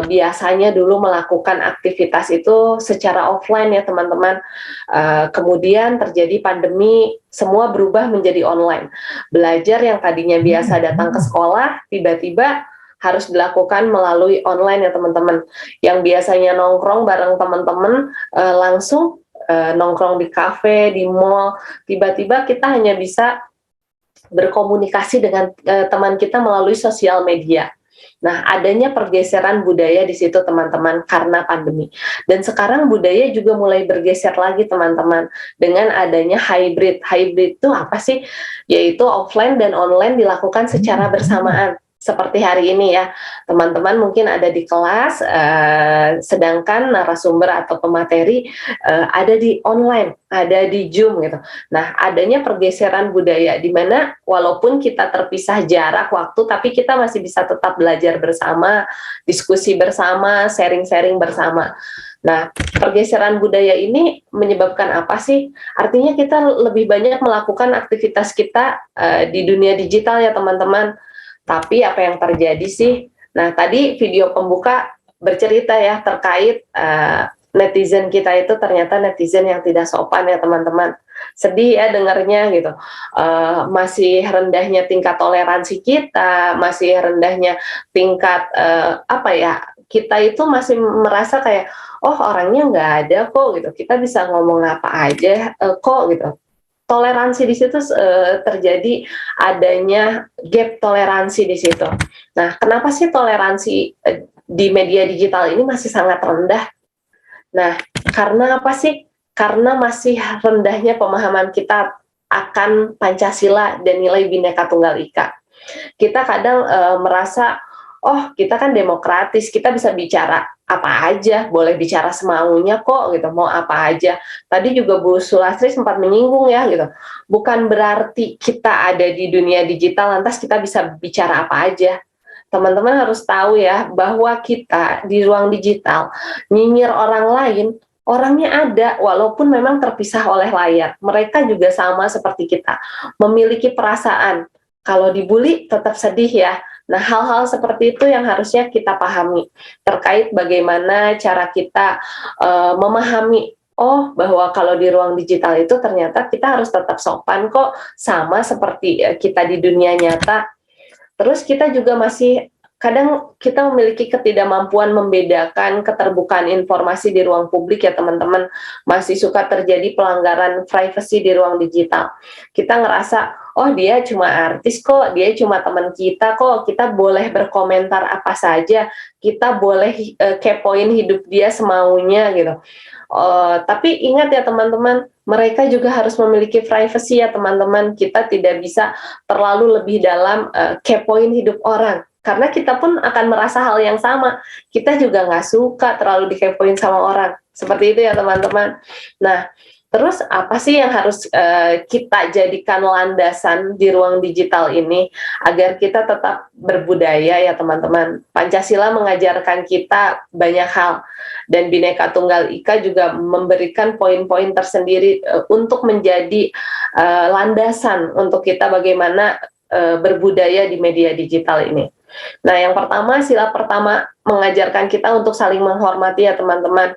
biasanya dulu melakukan aktivitas itu secara offline ya teman-teman. Kemudian terjadi pandemi, semua berubah menjadi online. Belajar yang tadinya biasa datang ke sekolah, tiba-tiba harus dilakukan melalui online ya teman-teman. Yang biasanya nongkrong bareng teman-teman, langsung nongkrong di kafe, di mall, tiba-tiba kita hanya bisa berkomunikasi dengan teman kita melalui sosial media. Nah, adanya pergeseran budaya di situ teman-teman karena pandemi. Dan sekarang budaya juga mulai bergeser lagi teman-teman dengan adanya hybrid. Hybrid itu apa sih? Yaitu offline dan online dilakukan secara bersamaan. Seperti hari ini ya, teman-teman mungkin ada di kelas, sedangkan narasumber atau pemateri ada di online, ada di Zoom gitu. Nah, adanya pergeseran budaya di mana walaupun kita terpisah jarak waktu, tapi kita masih bisa tetap belajar bersama, diskusi bersama, sharing-sharing bersama. Nah, pergeseran budaya ini menyebabkan apa sih? Artinya kita lebih banyak melakukan aktivitas kita di dunia digital ya teman-teman. Tapi apa yang terjadi sih? Nah, tadi video pembuka bercerita ya terkait netizen kita itu ternyata netizen yang tidak sopan ya teman-teman. Sedih ya dengarnya gitu. Masih rendahnya tingkat toleransi kita, masih rendahnya tingkat kita itu masih merasa kayak orangnya nggak ada kok gitu. Kita bisa ngomong apa aja kok gitu. Toleransi di situ terjadi adanya gap toleransi di situ. Nah, kenapa sih toleransi di media digital ini masih sangat rendah? Nah, karena apa sih? Karena masih rendahnya pemahaman kita akan Pancasila dan nilai Bhinneka Tunggal Ika. Kita kadang merasa, kita kan demokratis, kita bisa bicara apa aja, boleh bicara semaunya kok gitu, mau apa aja. Tadi juga Bu Sulastri sempat menyinggung ya gitu, bukan berarti kita ada di dunia digital lantas kita bisa bicara apa aja. Teman-teman harus tahu ya bahwa kita di ruang digital nyinyir orang lain, orangnya ada walaupun memang terpisah oleh layar. Mereka juga sama seperti kita, memiliki perasaan. Kalau dibully tetap sedih ya. Nah, hal-hal seperti itu yang harusnya kita pahami terkait bagaimana cara kita memahami bahwa kalau di ruang digital itu ternyata kita harus tetap sopan kok, sama seperti kita di dunia nyata. Terus kita juga masih kadang kita memiliki ketidakmampuan membedakan keterbukaan informasi di ruang publik ya teman-teman. Masih suka terjadi pelanggaran privasi di ruang digital. Kita ngerasa dia cuma artis kok, dia cuma teman kita kok, kita boleh berkomentar apa saja, kita boleh kepoin hidup dia semaunya gitu. Tapi ingat ya teman-teman, mereka juga harus memiliki privasi ya teman-teman. Kita tidak bisa terlalu lebih dalam kepoin hidup orang. Karena kita pun akan merasa hal yang sama. Kita juga nggak suka terlalu dikepoin sama orang. Seperti itu ya teman-teman. Nah, terus apa sih yang harus kita jadikan landasan di ruang digital ini agar kita tetap berbudaya ya teman-teman. Pancasila mengajarkan kita banyak hal dan Bhinneka Tunggal Ika juga memberikan poin-poin tersendiri untuk menjadi landasan untuk kita bagaimana berbudaya di media digital ini. Nah, yang pertama, sila pertama mengajarkan kita untuk saling menghormati ya teman-teman.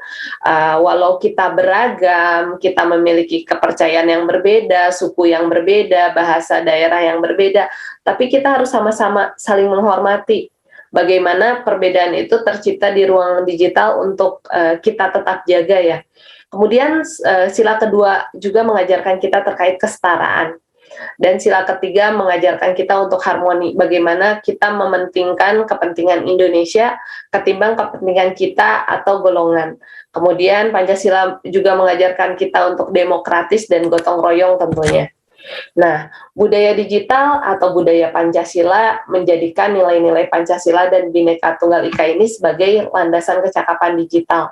Walau kita beragam, kita memiliki kepercayaan yang berbeda, suku yang berbeda, bahasa daerah yang berbeda, tapi kita harus sama-sama saling menghormati. Bagaimana perbedaan itu tercipta di ruang digital untuk kita tetap jaga ya. Kemudian sila kedua juga mengajarkan kita terkait kesetaraan. Dan sila ketiga mengajarkan kita untuk harmoni, bagaimana kita mementingkan kepentingan Indonesia ketimbang kepentingan kita atau golongan. Kemudian Pancasila juga mengajarkan kita untuk demokratis dan gotong royong tentunya. Nah, budaya digital atau budaya Pancasila menjadikan nilai-nilai Pancasila dan Bhinneka Tunggal Ika ini sebagai landasan kecakapan digital,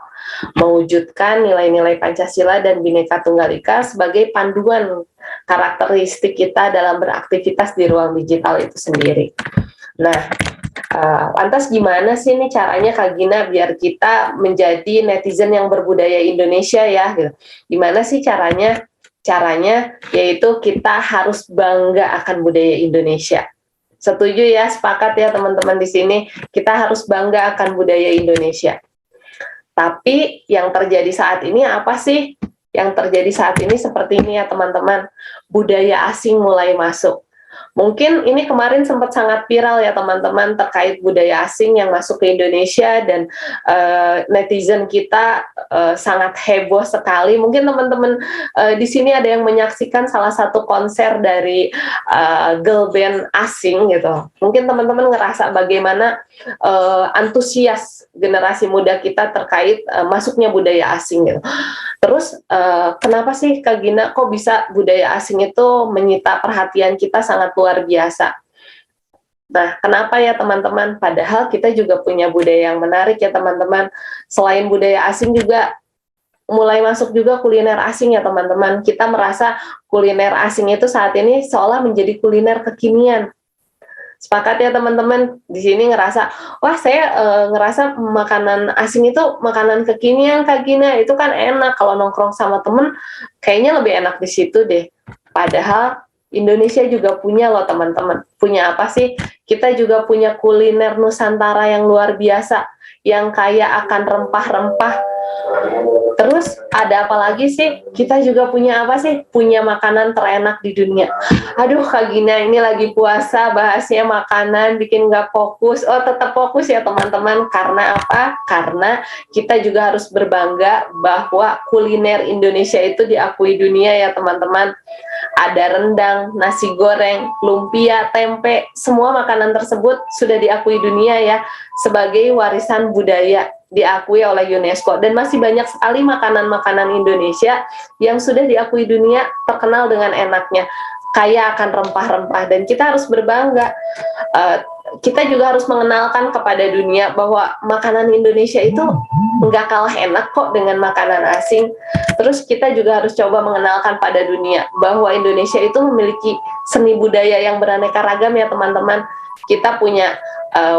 mewujudkan nilai-nilai Pancasila dan Bhinneka Tunggal Ika sebagai panduan karakteristik kita dalam beraktivitas di ruang digital itu sendiri. Nah, lantas gimana sih nih caranya Kak Gina biar kita menjadi netizen yang berbudaya Indonesia ya? Gitu. Gimana sih caranya? Caranya yaitu kita harus bangga akan budaya Indonesia. Setuju ya, sepakat ya teman-teman di sini, kita harus bangga akan budaya Indonesia. Tapi yang terjadi saat ini apa sih? Yang terjadi saat ini seperti ini ya teman-teman, budaya asing mulai masuk. Mungkin ini kemarin sempat sangat viral ya teman-teman terkait budaya asing yang masuk ke Indonesia, dan netizen kita sangat heboh sekali. Mungkin teman-teman di sini ada yang menyaksikan salah satu konser dari girl band asing gitu. Mungkin teman-teman ngerasa bagaimana antusias generasi muda kita terkait masuknya budaya asing gitu. Terus kenapa sih Kak Gina kok bisa budaya asing itu menyita perhatian kita sangat luar biasa? Nah, kenapa ya teman-teman? Padahal kita juga punya budaya yang menarik ya teman-teman. Selain budaya asing juga mulai masuk juga kuliner asing ya teman-teman. Kita merasa kuliner asing itu saat ini seolah menjadi kuliner kekinian. Sepakat ya teman-teman, di sini ngerasa, wah saya ngerasa makanan asing itu makanan kekinian Kak Gina, itu kan enak kalau nongkrong sama temen, kayaknya lebih enak di situ deh. Padahal Indonesia juga punya loh teman-teman. Punya apa sih? Kita juga punya kuliner Nusantara yang luar biasa, yang kaya akan rempah-rempah. Terus ada apa lagi sih? Kita juga punya apa sih? Punya makanan terenak di dunia. Aduh Kak Gina, ini lagi puasa, bahasnya makanan bikin nggak fokus. Oh tetap fokus ya teman-teman. Karena apa? Karena kita juga harus berbangga bahwa kuliner Indonesia itu diakui dunia ya teman-teman. Ada rendang, nasi goreng, lumpia, tempe, semua makanan tersebut sudah diakui dunia ya sebagai warisan budaya, diakui oleh UNESCO, dan masih banyak sekali makanan-makanan Indonesia yang sudah diakui dunia terkenal dengan enaknya, kaya akan rempah-rempah, dan kita harus berbangga. Kita juga harus mengenalkan kepada dunia bahwa makanan Indonesia itu nggak kalah enak kok dengan makanan asing. Terus kita juga harus coba mengenalkan pada dunia bahwa Indonesia itu memiliki seni budaya yang beraneka ragam ya teman-teman. Kita punya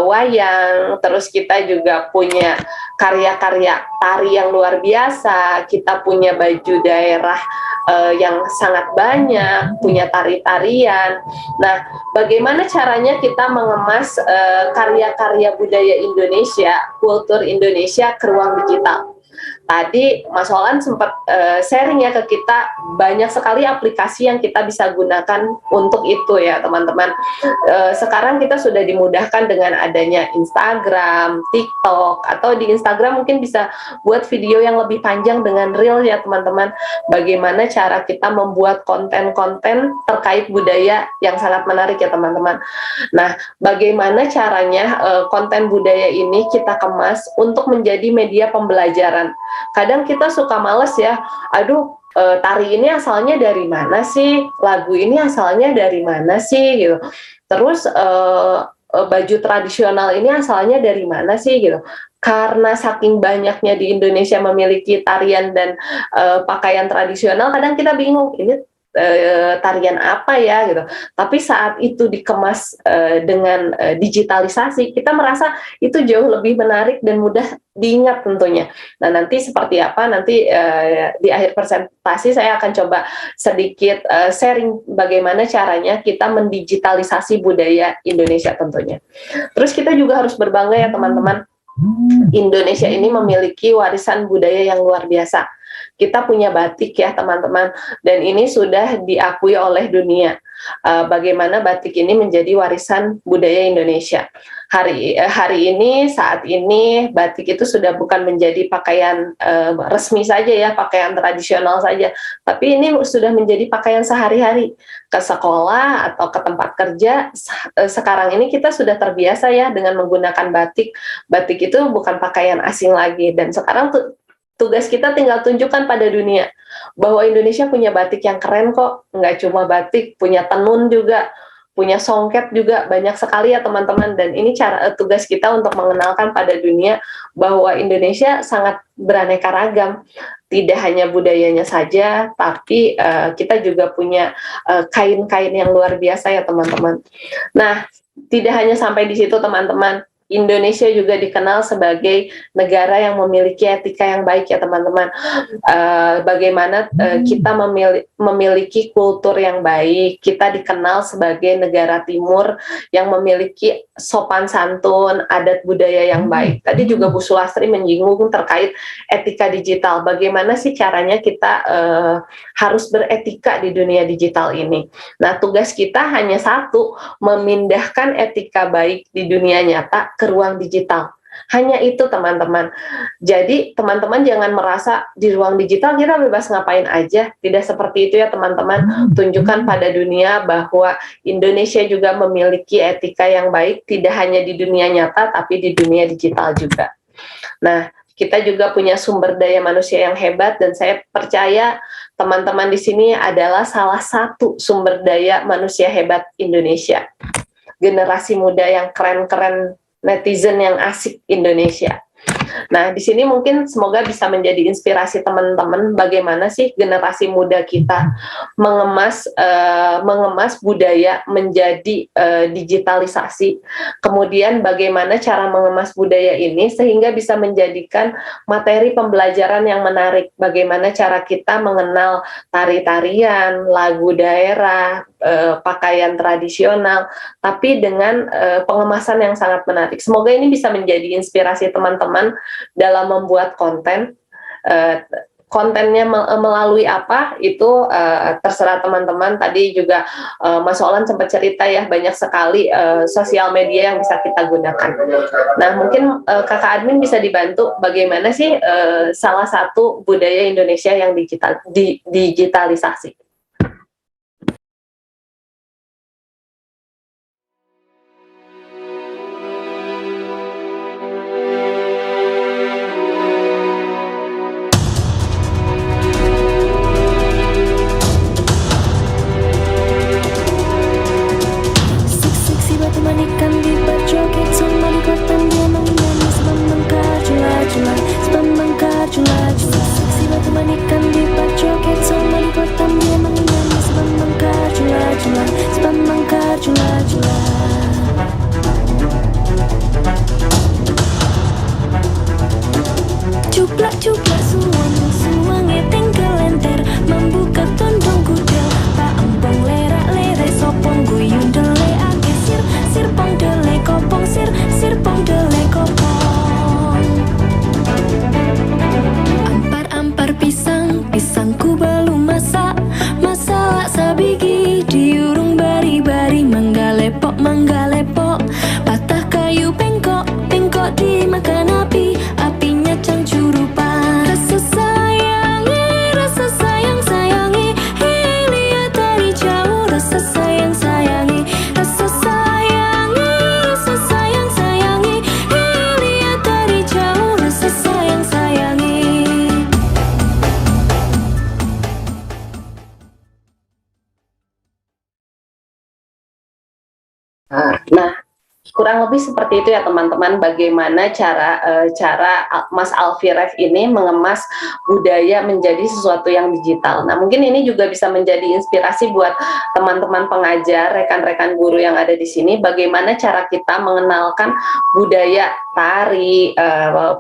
wayang, terus kita juga punya karya-karya tari yang luar biasa, kita punya baju daerah yang sangat banyak, punya tari-tarian. Nah, bagaimana caranya kita mengemas karya-karya budaya Indonesia, kultur Indonesia ke ruang digital? Tadi Mas Olan sempat sharing ya ke kita, banyak sekali aplikasi yang kita bisa gunakan untuk itu ya teman-teman. Sekarang kita sudah dimudahkan dengan adanya Instagram, TikTok, atau di Instagram mungkin bisa buat video yang lebih panjang dengan reel ya teman-teman. Bagaimana cara kita membuat konten-konten terkait budaya yang sangat menarik ya teman-teman. Nah, bagaimana caranya konten budaya ini kita kemas untuk menjadi media pembelajaran. Kadang kita suka males ya, aduh tari ini asalnya dari mana sih, lagu ini asalnya dari mana sih gitu. Terus baju tradisional ini asalnya dari mana sih gitu. Karena saking banyaknya di Indonesia memiliki tarian dan pakaian tradisional, kadang kita bingung ini tarian apa ya gitu. Tapi saat itu dikemas dengan digitalisasi, kita merasa itu jauh lebih menarik dan mudah diingat tentunya. Nah, nanti seperti apa, nanti di akhir presentasi saya akan coba sedikit sharing bagaimana caranya kita mendigitalisasi budaya Indonesia tentunya. Terus kita juga harus berbangga ya teman-teman, Indonesia ini memiliki warisan budaya yang luar biasa. Kita punya batik ya teman-teman, dan ini sudah diakui oleh dunia. Bagaimana batik ini menjadi warisan budaya Indonesia. Hari ini, saat ini, batik itu sudah bukan menjadi pakaian resmi saja ya, pakaian tradisional saja, tapi ini sudah menjadi pakaian sehari-hari. Ke sekolah atau ke tempat kerja, sekarang ini kita sudah terbiasa ya dengan menggunakan batik. Batik itu bukan pakaian asing lagi, dan sekarang tugas kita tinggal tunjukkan pada dunia bahwa Indonesia punya batik yang keren kok. Nggak cuma batik, punya tenun juga, punya songket juga, banyak sekali ya teman-teman. Dan ini tugas kita untuk mengenalkan pada dunia bahwa Indonesia sangat beraneka ragam. Tidak hanya budayanya saja, tapi kita juga punya kain-kain yang luar biasa ya teman-teman. Nah, tidak hanya sampai di situ teman-teman. Indonesia juga dikenal sebagai negara yang memiliki etika yang baik ya teman-teman. Bagaimana kita memiliki kultur yang baik, kita dikenal sebagai negara timur yang memiliki sopan santun, adat budaya yang baik. Tadi juga Bu Sulastri menyinggung terkait etika digital. Bagaimana sih caranya kita harus beretika di dunia digital ini? Nah, tugas kita hanya satu, memindahkan etika baik di dunia nyata ke ruang digital. Hanya itu teman-teman. Jadi teman-teman jangan merasa di ruang digital kita bebas ngapain aja. Tidak seperti itu ya teman-teman. Tunjukkan pada dunia bahwa Indonesia juga memiliki etika yang baik, tidak hanya di dunia nyata tapi di dunia digital juga. Nah, kita juga punya sumber daya manusia yang hebat, dan saya percaya teman-teman di sini adalah salah satu sumber daya manusia hebat Indonesia. Generasi muda yang keren-keren, netizen yang asik Indonesia. Nah, di sini mungkin semoga bisa menjadi inspirasi teman-teman bagaimana sih generasi muda kita mengemas budaya menjadi digitalisasi. Kemudian bagaimana cara mengemas budaya ini sehingga bisa menjadikan materi pembelajaran yang menarik. Bagaimana cara kita mengenal tari-tarian, lagu daerah, pakaian tradisional, tapi dengan pengemasan yang sangat menarik. Semoga ini bisa menjadi inspirasi teman-teman dalam membuat konten. Kontennya melalui apa itu terserah teman-teman. Tadi juga Mas Olan sempat cerita ya, banyak sekali sosial media yang bisa kita gunakan. Nah, mungkin Kakak Admin bisa dibantu bagaimana sih salah satu budaya Indonesia yang digitalisasi. Cuplak-cuplak suang-suange tinggal lenter, membuka tondong kudel, pak empong lerak-lere sopong guyun dele ake sirpong dele kopong sirpong dele kopong. Ampar-ampar pisangku belum masak sabigi diurung bari-bari manggalepok patah kayu pengkok dimakan api, apinya cangcurupan. Rasa sayang-sayangi, lihat dari jauh. Rasa sayang-sayangi, lihat dari jauh. Rasa sayang-sayangi. Nah, kurang lebih seperti itu ya teman-teman, bagaimana cara Mas Alfiref ini mengemas budaya menjadi sesuatu yang digital. Nah, mungkin ini juga bisa menjadi inspirasi buat teman-teman pengajar, rekan-rekan guru yang ada di sini, bagaimana cara kita mengenalkan budaya tari,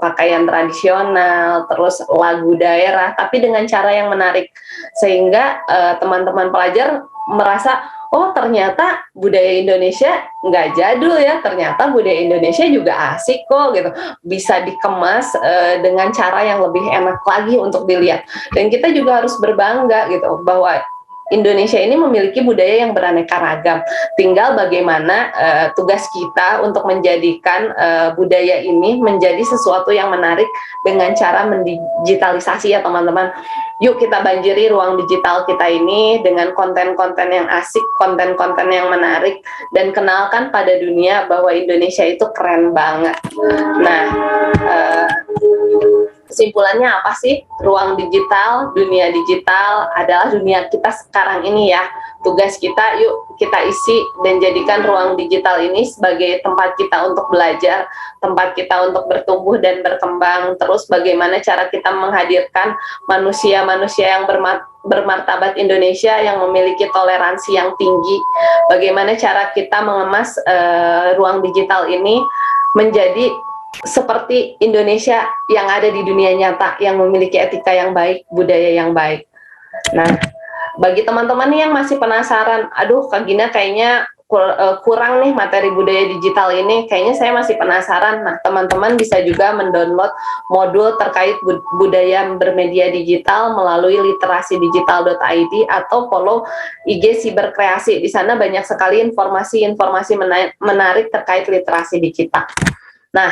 pakaian tradisional, terus lagu daerah, tapi dengan cara yang menarik, sehingga teman-teman pelajar merasa, oh ternyata budaya Indonesia nggak jadul ya, ternyata budaya Indonesia juga asik kok gitu, bisa dikemas dengan cara yang lebih enak lagi untuk dilihat. Dan kita juga harus berbangga gitu bahwa Indonesia ini memiliki budaya yang beraneka ragam. Tinggal bagaimana tugas kita untuk menjadikan budaya ini menjadi sesuatu yang menarik dengan cara mendigitalisasi ya teman-teman. Yuk kita banjiri ruang digital kita ini dengan konten-konten yang asik, konten-konten yang menarik, dan kenalkan pada dunia bahwa Indonesia itu keren banget. Nah, kesimpulannya apa sih? Ruang digital, dunia digital adalah dunia kita sekarang ini ya. Tugas kita, yuk kita isi dan jadikan ruang digital ini sebagai tempat kita untuk belajar, tempat kita untuk bertumbuh dan berkembang. Terus bagaimana cara kita menghadirkan manusia-manusia yang bermartabat Indonesia yang memiliki toleransi yang tinggi. Bagaimana cara kita mengemas ruang digital ini menjadi seperti Indonesia yang ada di dunia nyata, yang memiliki etika yang baik, budaya yang baik. Nah, bagi teman-teman yang masih penasaran, aduh Kak Gina kayaknya kurang nih materi budaya digital ini, kayaknya saya masih penasaran. Nah, teman-teman bisa juga mendownload modul terkait budaya bermedia digital melalui literasidigital.id atau follow IG Siberkreasi. Di sana banyak sekali informasi-informasi menarik terkait literasi digital. Nah,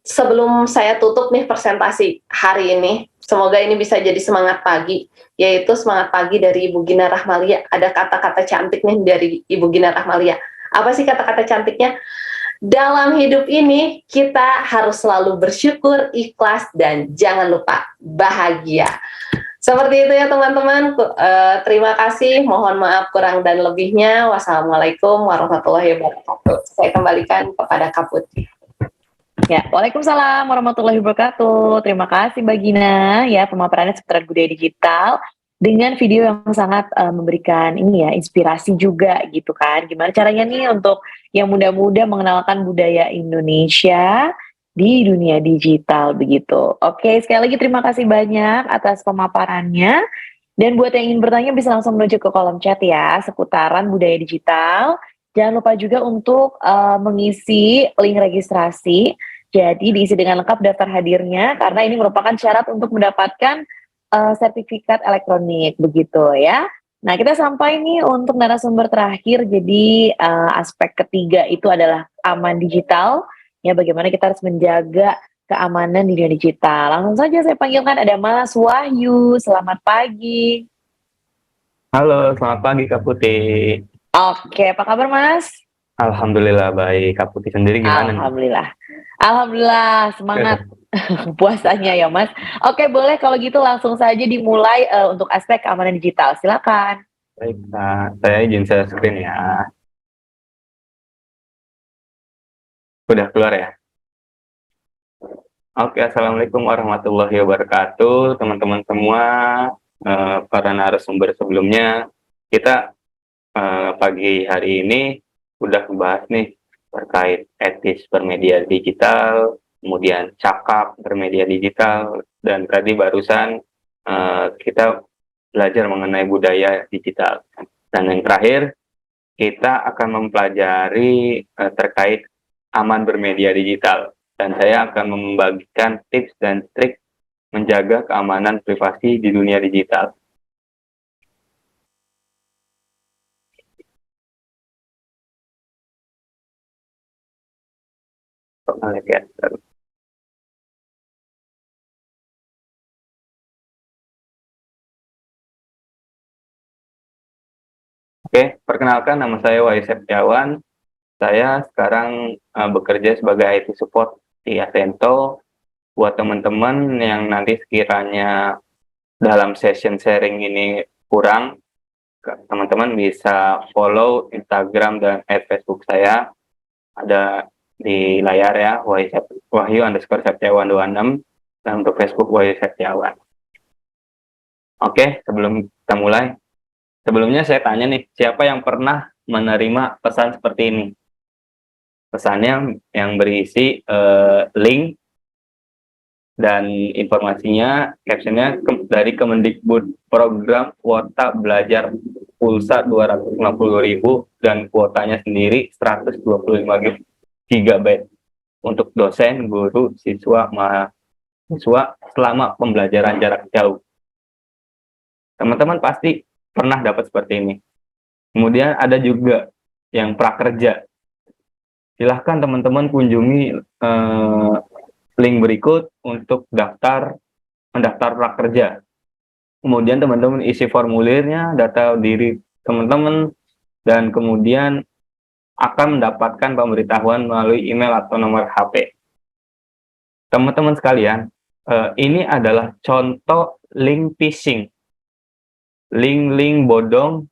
sebelum saya tutup nih presentasi hari ini, semoga ini bisa jadi semangat pagi, yaitu semangat pagi dari Ibu Gina Rahmalia. Ada kata-kata cantik nih dari Ibu Gina Rahmalia. Apa sih kata-kata cantiknya? Dalam hidup ini kita harus selalu bersyukur, ikhlas, dan jangan lupa bahagia. Seperti itu ya teman-teman. Terima kasih. Mohon maaf kurang dan lebihnya. Wassalamualaikum warahmatullahi wabarakatuh. Saya kembalikan kepada Kak Putih. Ya, Waalaikumsalam warahmatullahi wabarakatuh. Terima kasih Mbak Gina ya pemaparannya seputar budaya digital dengan video yang sangat memberikan ini ya inspirasi juga gitu kan. Gimana caranya nih untuk yang muda-muda mengenalkan budaya Indonesia di dunia digital begitu. Oke, sekali lagi terima kasih banyak atas pemaparannya. Dan buat yang ingin bertanya bisa langsung menuju ke kolom chat ya seputaran budaya digital. Jangan lupa juga untuk mengisi link registrasi. Jadi diisi dengan lengkap daftar hadirnya karena ini merupakan syarat untuk mendapatkan sertifikat elektronik begitu ya. Nah, kita sampai nih untuk narasumber terakhir. Jadi aspek ketiga itu adalah aman digital. Ya, bagaimana kita harus menjaga keamanan di dunia digital. Langsung saja saya panggilkan ada Mas Wahyu. Selamat pagi. Halo, selamat pagi Kak Putih. Oke, apa kabar Mas? Alhamdulillah baik. Kak Putih sendiri gimana nih? Alhamdulillah, semangat puasanya ya Mas. Oke, boleh kalau gitu langsung saja dimulai untuk aspek keamanan digital. Silakan. Baik, Kak. Saya izin share screen ya. Udah keluar ya? Oke, Assalamualaikum warahmatullahi wabarakatuh. Teman-teman semua, para narasumber sebelumnya, kita pagi hari ini udah membahas nih terkait etis bermedia digital, kemudian cakap bermedia digital, dan tadi barusan kita belajar mengenai budaya digital. Dan yang terakhir, kita akan mempelajari terkait aman bermedia digital. Dan saya akan membagikan tips dan trik menjaga keamanan privasi di dunia digital. Oke, perkenalkan nama saya Wahyu Septiawan. Saya sekarang bekerja sebagai IT support di Atento. Buat teman-teman yang nanti sekiranya dalam session sharing ini kurang, teman-teman bisa follow Instagram dan Facebook saya. Ada di layar ya, Wahyu_Septiawan 26, dan untuk Facebook Wahyu Septiawan. Oke, sebelum kita mulai, sebelumnya saya tanya nih, siapa yang pernah menerima pesan seperti ini? Pesannya yang berisi link dan informasinya, captionnya dari Kemendikbud, program kuota belajar pulsa 250.000 dan kuotanya sendiri 125 GB untuk dosen, guru, siswa, mahasiswa selama pembelajaran jarak jauh. Teman-teman pasti pernah dapat seperti ini. Kemudian ada juga yang prakerja. Silahkan teman-teman kunjungi link berikut untuk mendaftar prakerja. Kemudian teman-teman isi formulirnya, data diri teman-teman, dan kemudian akan mendapatkan pemberitahuan melalui email atau nomor HP. Teman-teman sekalian, ini adalah contoh link phishing, link-link bodong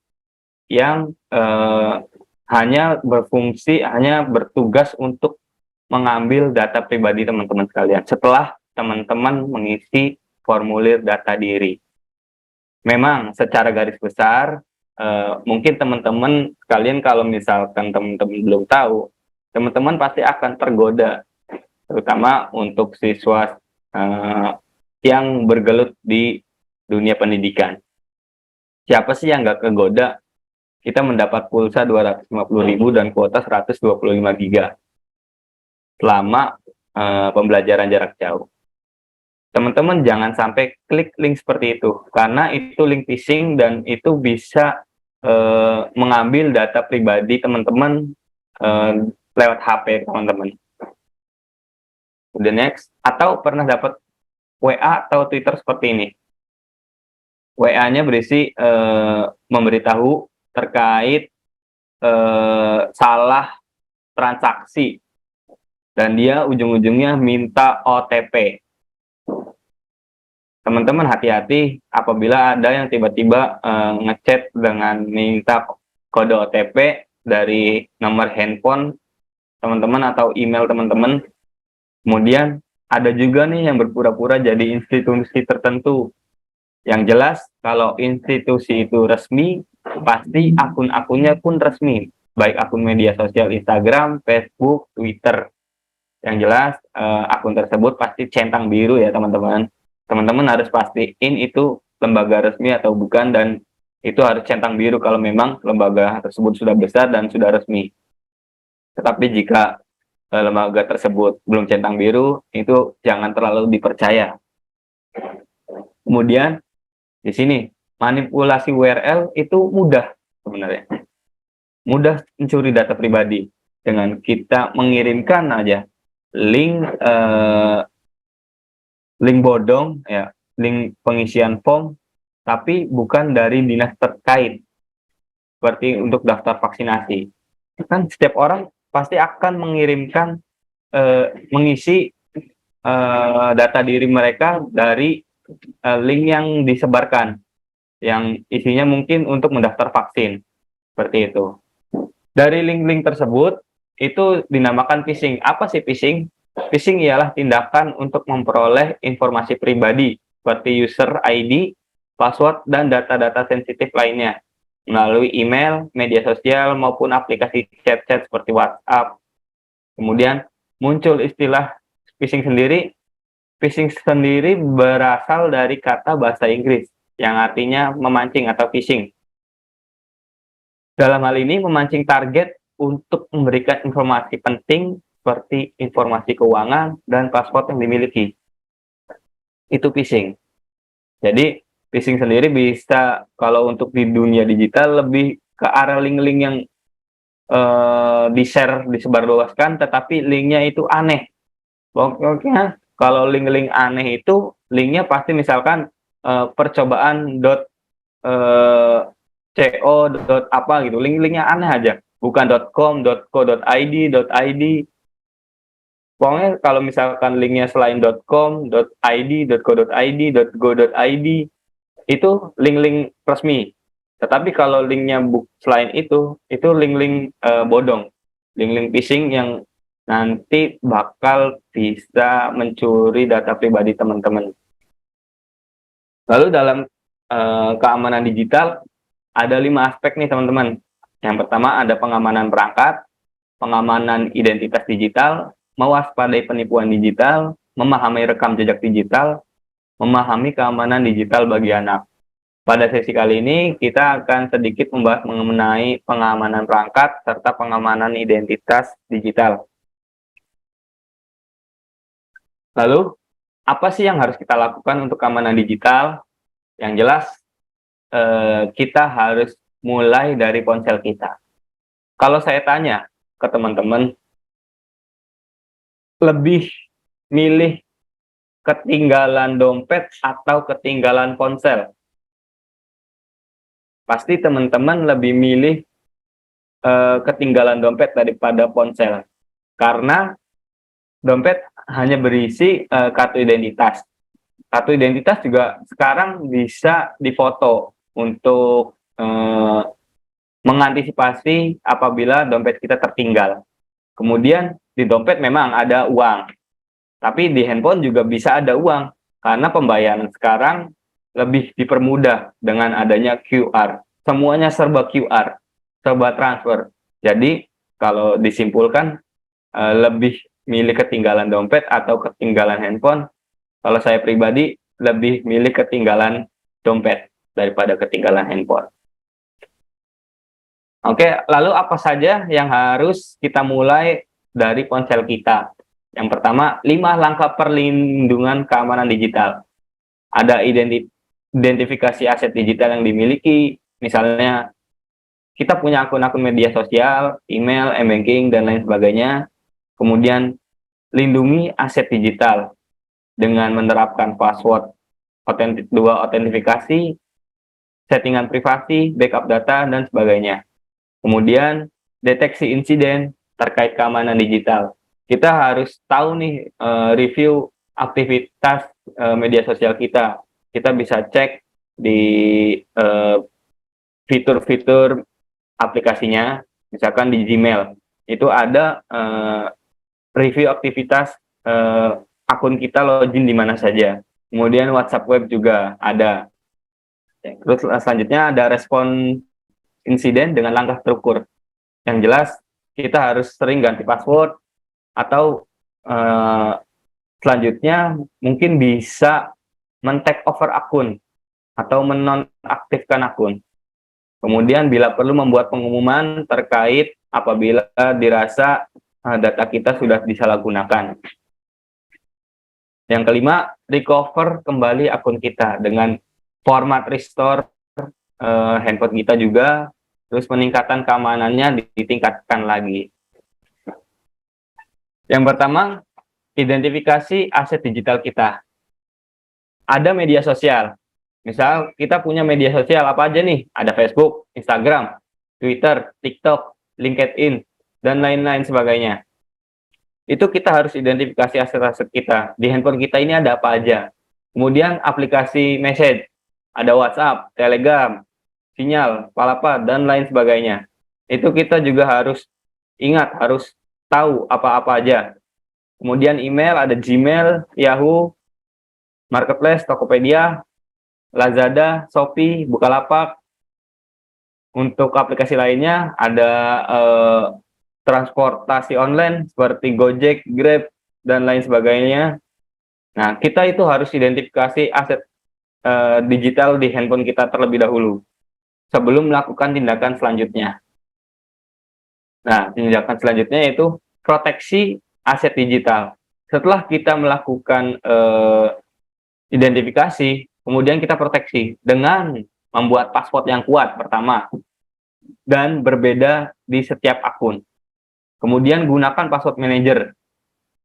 yang hanya bertugas untuk mengambil data pribadi teman-teman sekalian setelah teman-teman mengisi formulir data diri. Memang secara garis besar, mungkin teman-teman sekalian kalau misalkan teman-teman belum tahu, teman-teman pasti akan tergoda terutama untuk siswa yang bergelut di dunia pendidikan. Siapa sih yang nggak kegoda? Kita mendapat pulsa 250.000 dan kuota 125 giga selama pembelajaran jarak jauh. Teman-teman jangan sampai klik link seperti itu, karena itu link phishing dan itu bisa mengambil data pribadi teman-teman lewat HP teman-teman. Udah next, atau pernah dapat WA atau Twitter seperti ini. WA-nya berisi memberitahu terkait salah transaksi dan dia ujung-ujungnya minta OTP. Teman-teman hati-hati apabila ada yang tiba-tiba ngechat dengan minta kode OTP dari nomor handphone teman-teman atau email teman-teman. Kemudian ada juga nih yang berpura-pura jadi institusi tertentu. Yang jelas kalau institusi itu resmi, pasti akun-akunnya pun resmi. Baik akun media sosial Instagram, Facebook, Twitter. Yang jelas akun tersebut pasti centang biru ya teman-teman. Teman-teman harus pastiin itu lembaga resmi atau bukan, dan itu harus centang biru kalau memang lembaga tersebut sudah besar dan sudah resmi. Tetapi jika lembaga tersebut belum centang biru, itu jangan terlalu dipercaya. Kemudian di sini manipulasi URL itu mudah sebenarnya. Mudah mencuri data pribadi dengan kita mengirimkan aja link link bodong ya, link pengisian form tapi bukan dari dinas terkait. Seperti untuk daftar vaksinasi. Kan setiap orang pasti akan mengirimkan mengisi data diri mereka dari link yang disebarkan, yang isinya mungkin untuk mendaftar vaksin, seperti itu. Dari link-link tersebut, itu dinamakan phishing. Apa sih phishing? Phishing ialah tindakan untuk memperoleh informasi pribadi, seperti user ID, password, dan data-data sensitif lainnya, melalui email, media sosial, maupun aplikasi chat-chat seperti WhatsApp. Kemudian muncul istilah phishing sendiri. Phishing sendiri berasal dari kata bahasa Inggris yang artinya memancing atau phishing. Dalam hal ini memancing target untuk memberikan informasi penting seperti informasi keuangan dan password yang dimiliki. Itu phishing. Jadi phishing sendiri bisa, kalau untuk di dunia digital, lebih ke arah link-link yang di-share, disebarluaskan, tetapi linknya itu aneh. Pokoknya kalau link-link aneh itu, linknya pasti misalkan percobaan.co. Apa gitu, link-linknya aneh aja, bukan .com, .co.id, .id. Pokoknya kalau misalkan linknya selain .com, .id, .co.id, .go.id, itu link-link resmi. Tetapi kalau linknya selain itu link-link bodong, link-link phishing yang nanti bakal bisa mencuri data pribadi teman-teman. Lalu dalam keamanan digital ada 5 aspek nih teman-teman. Yang pertama ada pengamanan perangkat, pengamanan identitas digital, mewaspadai penipuan digital, memahami rekam jejak digital, memahami keamanan digital bagi anak. Pada sesi kali ini kita akan sedikit membahas mengenai pengamanan perangkat serta pengamanan identitas digital. Lalu, apa sih yang harus kita lakukan untuk keamanan digital? Yang jelas, kita harus mulai dari ponsel kita. Kalau saya tanya ke teman-teman, lebih milih ketinggalan dompet atau ketinggalan ponsel? Pasti teman-teman lebih milih ketinggalan dompet daripada ponsel. Karena dompet hanya berisi kartu identitas. Kartu identitas juga sekarang bisa difoto untuk mengantisipasi apabila dompet kita tertinggal. Kemudian di dompet memang ada uang, tapi di handphone juga bisa ada uang, karena pembayaran sekarang lebih dipermudah dengan adanya QR. Semuanya serba QR, serba transfer. Jadi kalau disimpulkan, lebih milih ketinggalan dompet atau ketinggalan handphone? Kalau saya pribadi lebih milih ketinggalan dompet daripada ketinggalan handphone. Oke, lalu apa saja yang harus kita mulai dari ponsel kita? Yang pertama, 5 langkah perlindungan keamanan digital. Ada identifikasi aset digital yang dimiliki, misalnya kita punya akun-akun media sosial, email, e-banking, dan lain sebagainya. Kemudian, lindungi aset digital dengan menerapkan password dua autentifikasi, settingan privasi, backup data, dan sebagainya. Kemudian, deteksi insiden terkait keamanan digital. Kita harus tahu nih, review aktivitas media sosial kita. Kita bisa cek di fitur-fitur aplikasinya, misalkan di Gmail. Itu ada review aktivitas akun kita login di mana saja. Kemudian WhatsApp web juga ada. Terus selanjutnya ada respon insiden dengan langkah terukur. Yang jelas kita harus sering ganti password atau selanjutnya mungkin bisa men-take over akun atau menonaktifkan akun. Kemudian bila perlu membuat pengumuman terkait apabila dirasa data kita sudah disalahgunakan. Yang kelima, recover kembali akun kita dengan format restore handphone kita juga, terus peningkatan keamanannya ditingkatkan lagi. Yang pertama, identifikasi aset digital kita. Ada media sosial. Misal kita punya media sosial apa aja nih? Ada Facebook, Instagram, Twitter, TikTok, LinkedIn, dan lain-lain sebagainya. Itu kita harus identifikasi aset-aset kita. Di handphone kita ini ada apa aja. Kemudian aplikasi message. Ada WhatsApp, Telegram, Sinyal, Palapa, dan lain sebagainya. Itu kita juga harus ingat, harus tahu apa-apa aja. Kemudian email, ada Gmail, Yahoo, Marketplace, Tokopedia, Lazada, Shopee, Bukalapak. Untuk aplikasi lainnya ada transportasi online seperti Gojek, Grab, dan lain sebagainya. Nah, kita itu harus identifikasi aset digital di handphone kita terlebih dahulu sebelum melakukan tindakan selanjutnya. Nah, tindakan selanjutnya yaitu proteksi aset digital. Setelah kita melakukan identifikasi, kemudian kita proteksi dengan membuat password yang kuat pertama dan berbeda di setiap akun. Kemudian gunakan password manager.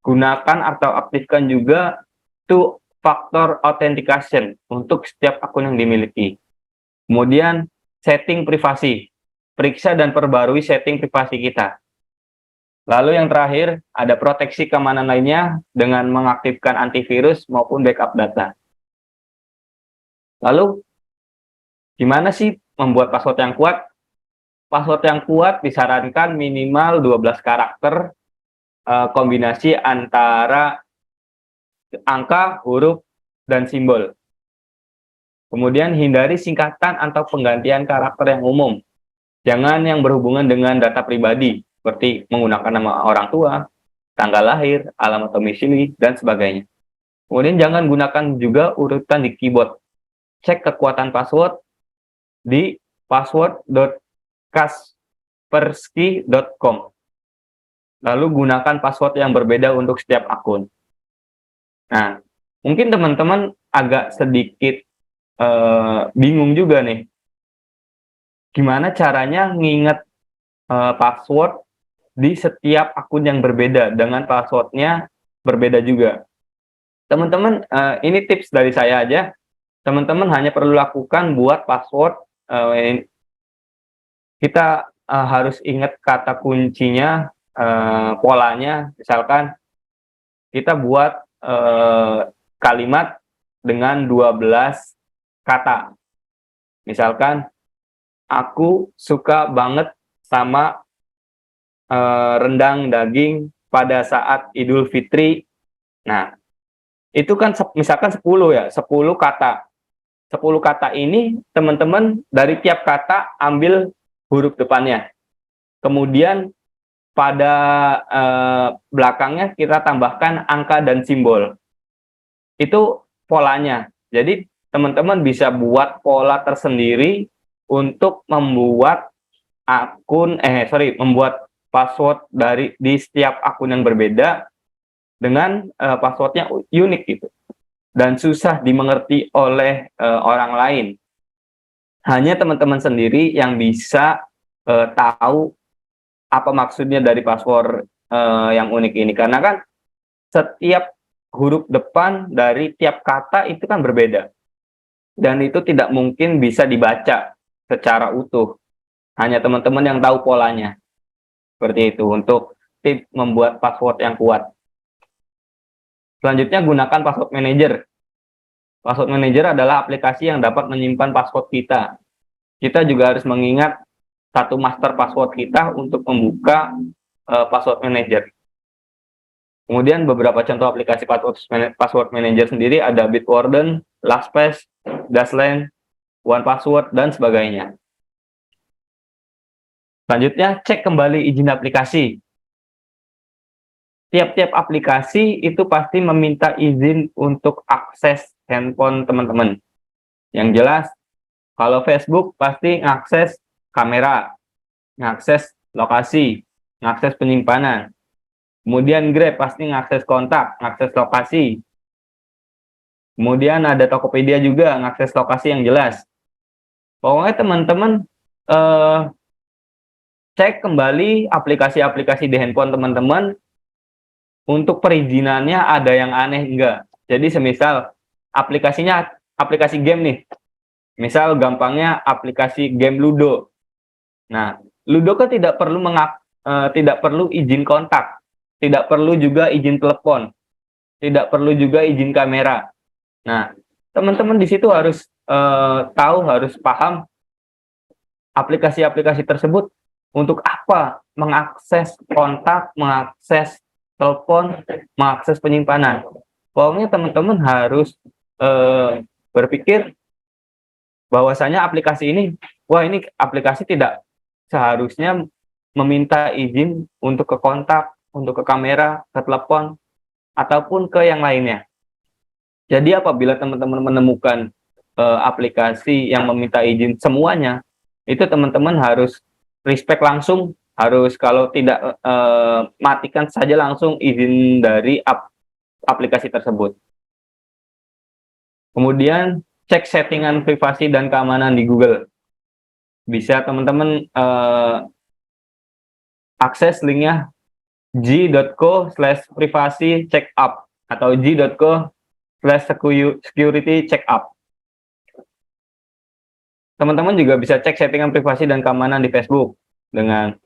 Gunakan atau aktifkan juga two-factor authentication untuk setiap akun yang dimiliki. Kemudian setting privasi. Periksa dan perbarui setting privasi kita. Lalu yang terakhir, ada proteksi keamanan lainnya dengan mengaktifkan antivirus maupun backup data. Lalu, gimana sih membuat password yang kuat? Password yang kuat disarankan minimal 12 karakter kombinasi antara angka, huruf, dan simbol. Kemudian hindari singkatan atau penggantian karakter yang umum. Jangan yang berhubungan dengan data pribadi, seperti menggunakan nama orang tua, tanggal lahir, alamat domisili, dan sebagainya. Kemudian jangan gunakan juga urutan di keyboard. Cek kekuatan password di password.kaspersky.com. Lalu gunakan password yang berbeda untuk setiap akun. Nah, mungkin teman-teman agak sedikit bingung juga nih. Gimana caranya nginget password di setiap akun yang berbeda dengan passwordnya berbeda juga. Teman-teman, ini tips dari saya aja. Teman-teman hanya perlu lakukan buat password. Kita harus ingat kata kuncinya, polanya. Misalkan kita buat kalimat dengan 12 kata. Misalkan, aku suka banget sama rendang daging pada saat Idul Fitri. Nah, itu kan misalkan 10 ya, 10 kata. 10 kata ini teman-teman dari tiap kata ambil huruf depannya. Kemudian pada belakangnya kita tambahkan angka dan simbol. Itu polanya. Jadi teman-teman bisa buat pola tersendiri untuk membuat membuat password di setiap akun yang berbeda dengan passwordnya unik gitu dan susah dimengerti oleh orang lain. Hanya teman-teman sendiri yang bisa tahu apa maksudnya dari password yang unik ini, karena kan setiap huruf depan dari tiap kata itu kan berbeda dan itu tidak mungkin bisa dibaca secara utuh. Hanya teman-teman yang tahu polanya. Seperti itu untuk tips membuat password yang kuat. Selanjutnya gunakan password manager. Password manager adalah aplikasi yang dapat menyimpan password kita. Kita juga harus mengingat satu master password kita untuk membuka password manager. Kemudian beberapa contoh aplikasi password manager sendiri ada Bitwarden, LastPass, Dashlane, OnePassword, dan sebagainya. Selanjutnya, cek kembali izin aplikasi. Tiap-tiap aplikasi itu pasti meminta izin untuk akses handphone teman-teman. Yang jelas, kalau Facebook pasti ngakses kamera, ngakses lokasi, ngakses penyimpanan. Kemudian Grab pasti ngakses kontak, ngakses lokasi. Kemudian ada Tokopedia juga ngakses lokasi yang jelas. Pokoknya teman-teman cek kembali aplikasi-aplikasi di handphone teman-teman untuk perizinannya ada yang aneh enggak. Jadi semisal aplikasinya aplikasi game nih. Misal gampangnya aplikasi game Ludo. Nah, Ludo kan tidak perlu izin kontak, tidak perlu juga izin telepon, tidak perlu juga izin kamera. Nah, teman-teman di situ harus harus paham aplikasi-aplikasi tersebut untuk apa, mengakses kontak, mengakses telepon, mengakses penyimpanan. Pokoknya teman-teman harus berpikir bahwasanya aplikasi ini, wah ini aplikasi tidak seharusnya meminta izin untuk ke kontak, untuk ke kamera, ke telepon, ataupun ke yang lainnya. Jadi apabila teman-teman menemukan aplikasi yang meminta izin semuanya, itu teman-teman harus respect langsung, harus kalau tidak matikan saja langsung izin dari aplikasi tersebut. Kemudian cek settingan privasi dan keamanan di Google. Bisa teman-teman akses linknya g.co/privacy-checkup atau g.co/security-checkup. Teman-teman juga bisa cek settingan privasi dan keamanan di Facebook dengan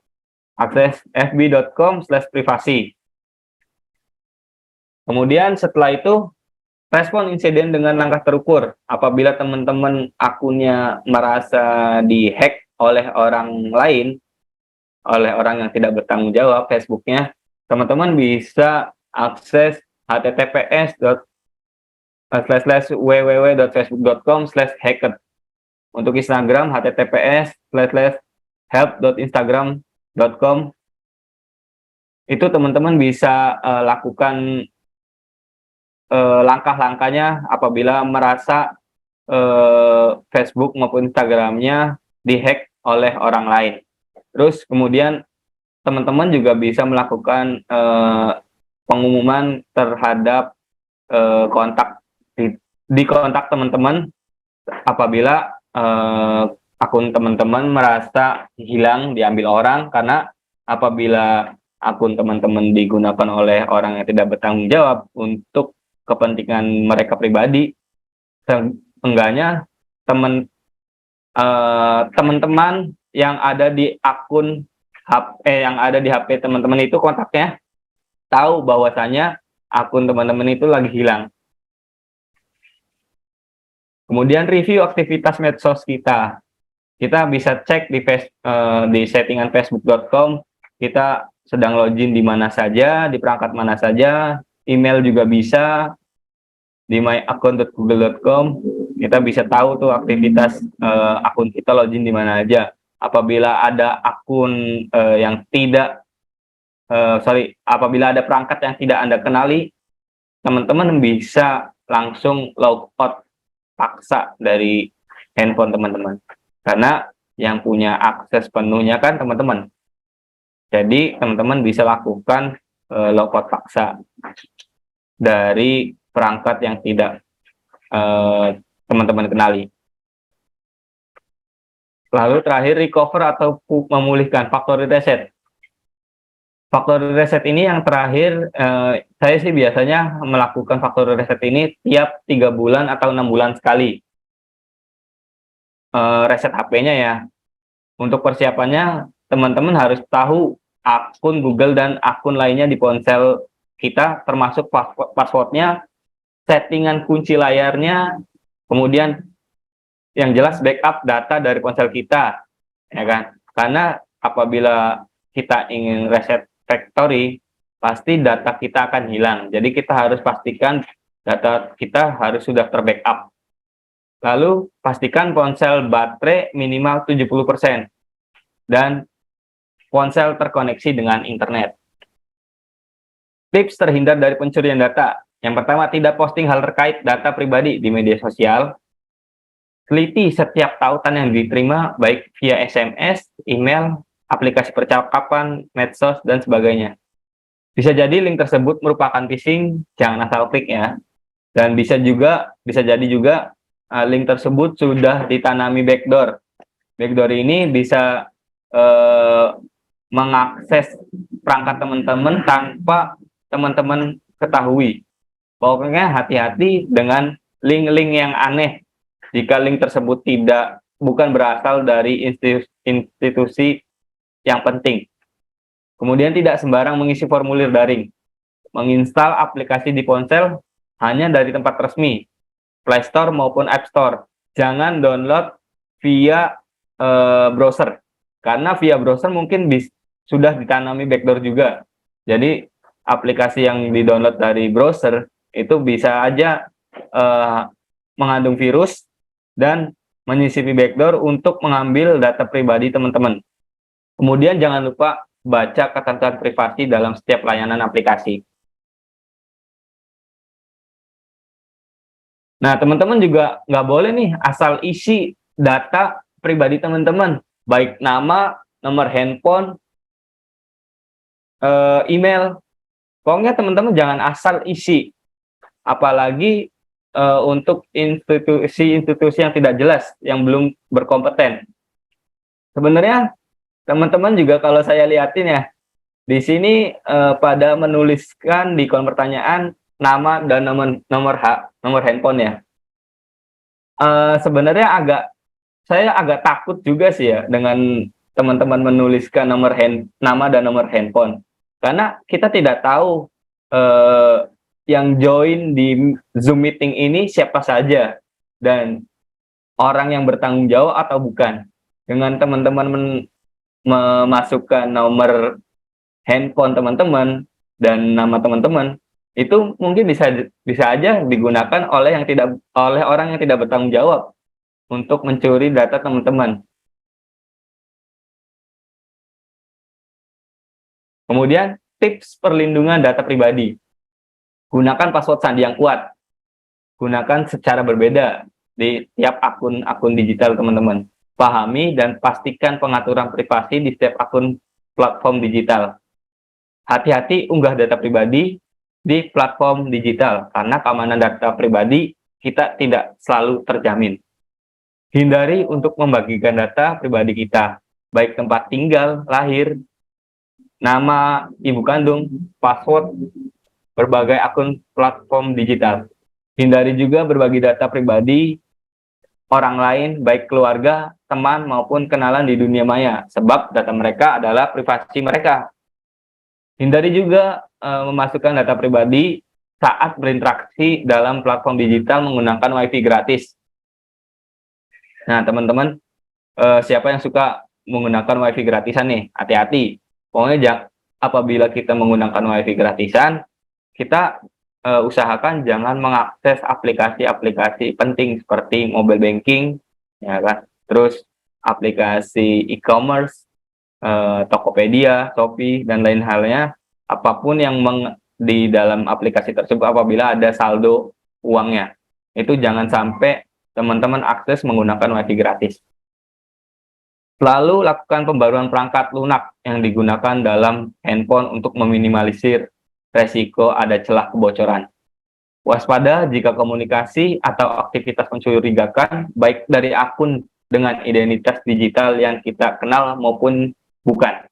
akses fb.com/privasi. Kemudian setelah itu, respon insiden dengan langkah terukur. Apabila teman-teman akunnya merasa dihack oleh orang lain, oleh orang yang tidak bertanggung jawab Facebooknya, teman-teman bisa akses https://www.facebook.com/hacked. Untuk Instagram, https://help.instagram.com. Itu teman-teman bisa lakukan langkah-langkahnya apabila merasa Facebook maupun Instagramnya dihack oleh orang lain. Terus kemudian teman-teman juga bisa melakukan pengumuman terhadap kontak di kontak teman-teman apabila akun teman-teman merasa hilang, diambil orang, karena apabila akun teman-teman digunakan oleh orang yang tidak bertanggung jawab untuk kepentingan mereka pribadi, seenggaknya teman-teman yang ada di akun yang ada di HP teman-teman itu kontaknya tahu bahwasanya akun teman-teman itu lagi hilang. Kemudian review aktivitas medsos kita. Kita bisa cek di settingan facebook.com, kita sedang login di mana saja, di perangkat mana saja, email juga bisa, di myaccount.google.com, kita bisa tahu tuh aktivitas akun kita login di mana aja. Apabila ada akun yang tidak apabila ada perangkat yang tidak Anda kenali, teman-teman bisa langsung log out paksa dari handphone teman-teman. Karena yang punya akses penuhnya kan teman-teman. Jadi teman-teman bisa lakukan logout paksa dari perangkat yang tidak teman-teman kenali. Lalu terakhir recover atau memulihkan factory reset. Factory reset ini yang terakhir, saya sih biasanya melakukan factory reset ini tiap 3 bulan atau 6 bulan sekali. Reset HP-nya ya. Untuk persiapannya, teman-teman harus tahu akun Google dan akun lainnya di ponsel kita, termasuk passwordnya, settingan kunci layarnya, kemudian yang jelas backup data dari ponsel kita, ya kan? Karena apabila kita ingin reset factory, pasti data kita akan hilang. Jadi kita harus pastikan data kita harus sudah terbackup. Lalu pastikan ponsel baterai minimal 70% dan ponsel terkoneksi dengan internet. Tips terhindar dari pencurian data. Yang pertama, tidak posting hal terkait data pribadi di media sosial. Teliti setiap tautan yang diterima, baik via SMS, email, aplikasi percakapan, medsos, dan sebagainya. Bisa jadi link tersebut merupakan phishing, jangan asal klik ya. Dan bisa jadi juga link tersebut sudah ditanami backdoor. Backdoor ini bisa mengakses perangkat teman-teman tanpa teman-teman ketahui. Pokoknya hati-hati dengan link-link yang aneh. Jika link tersebut bukan berasal dari institusi yang penting. Kemudian tidak sembarang mengisi formulir daring. Menginstal aplikasi di ponsel hanya dari tempat resmi, Play Store maupun App Store. Jangan download via browser. Karena via browser mungkin sudah ditanami backdoor juga. Jadi aplikasi yang di-download dari browser itu bisa aja mengandung virus dan menyisipi backdoor untuk mengambil data pribadi teman-teman. Kemudian jangan lupa baca ketentuan privasi dalam setiap layanan aplikasi. Nah, teman-teman juga nggak boleh nih asal isi data pribadi teman-teman, baik nama, nomor handphone, email. Pokoknya teman-teman jangan asal isi, apalagi untuk institusi-institusi yang tidak jelas, yang belum berkompeten. Sebenarnya teman-teman juga kalau saya lihatin ya, di sini pada menuliskan di kolom pertanyaan nama dan nomor handphone ya. Sebenarnya saya agak takut juga sih ya dengan teman-teman menuliskan nama dan nomor handphone, karena kita tidak tahu yang join di Zoom meeting ini siapa saja dan orang yang bertanggung jawab atau bukan. Dengan teman-teman memasukkan nomor handphone teman-teman dan nama teman-teman, itu mungkin bisa aja digunakan oleh orang yang tidak bertanggung jawab untuk mencuri data teman-teman. Kemudian tips perlindungan data pribadi. Gunakan password sandi yang kuat. Gunakan secara berbeda di tiap akun digital teman-teman. Pahami dan pastikan pengaturan privasi di setiap akun platform digital. Hati-hati unggah data pribadi di platform digital, karena keamanan data pribadi kita tidak selalu terjamin. Hindari untuk membagikan data pribadi kita, baik tempat tinggal, lahir, nama ibu kandung, password, berbagai akun platform digital. Hindari juga berbagi data pribadi orang lain, baik keluarga, teman, maupun kenalan di dunia maya, sebab data mereka adalah privasi mereka. Hindari juga memasukkan data pribadi saat berinteraksi dalam platform digital menggunakan WiFi gratis. Nah, teman-teman, siapa yang suka menggunakan WiFi gratisan nih? Hati-hati. Pokoknya apabila kita menggunakan WiFi gratisan, kita usahakan jangan mengakses aplikasi-aplikasi penting seperti mobile banking, ya kan? Terus aplikasi e-commerce, Tokopedia, Shopee, dan lain halnya, apapun yang di dalam aplikasi tersebut apabila ada saldo uangnya. Itu jangan sampai teman-teman akses menggunakan WiFi gratis. Lalu lakukan pembaruan perangkat lunak yang digunakan dalam handphone untuk meminimalisir resiko ada celah kebocoran. Waspada jika komunikasi atau aktivitas mencurigakan, baik dari akun dengan identitas digital yang kita kenal maupun bukan.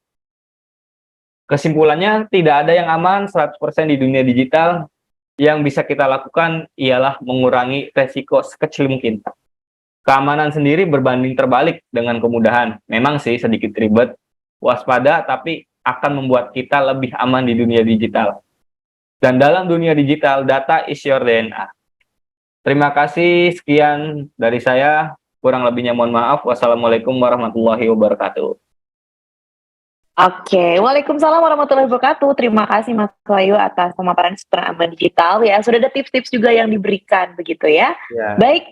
Kesimpulannya, tidak ada yang aman 100% di dunia digital. Yang bisa kita lakukan ialah mengurangi resiko sekecil mungkin. Keamanan sendiri berbanding terbalik dengan kemudahan. Memang sih sedikit ribet, waspada, tapi akan membuat kita lebih aman di dunia digital. Dan dalam dunia digital, data is your DNA. Terima kasih, sekian dari saya. Kurang lebihnya mohon maaf. Wassalamualaikum warahmatullahi wabarakatuh. Oke, Waalaikumsalam warahmatullahi wabarakatuh. Terima kasih Mas Wahyu atas pemaparan seputar aman digital ya. Sudah ada tips-tips juga yang diberikan begitu ya. Baik,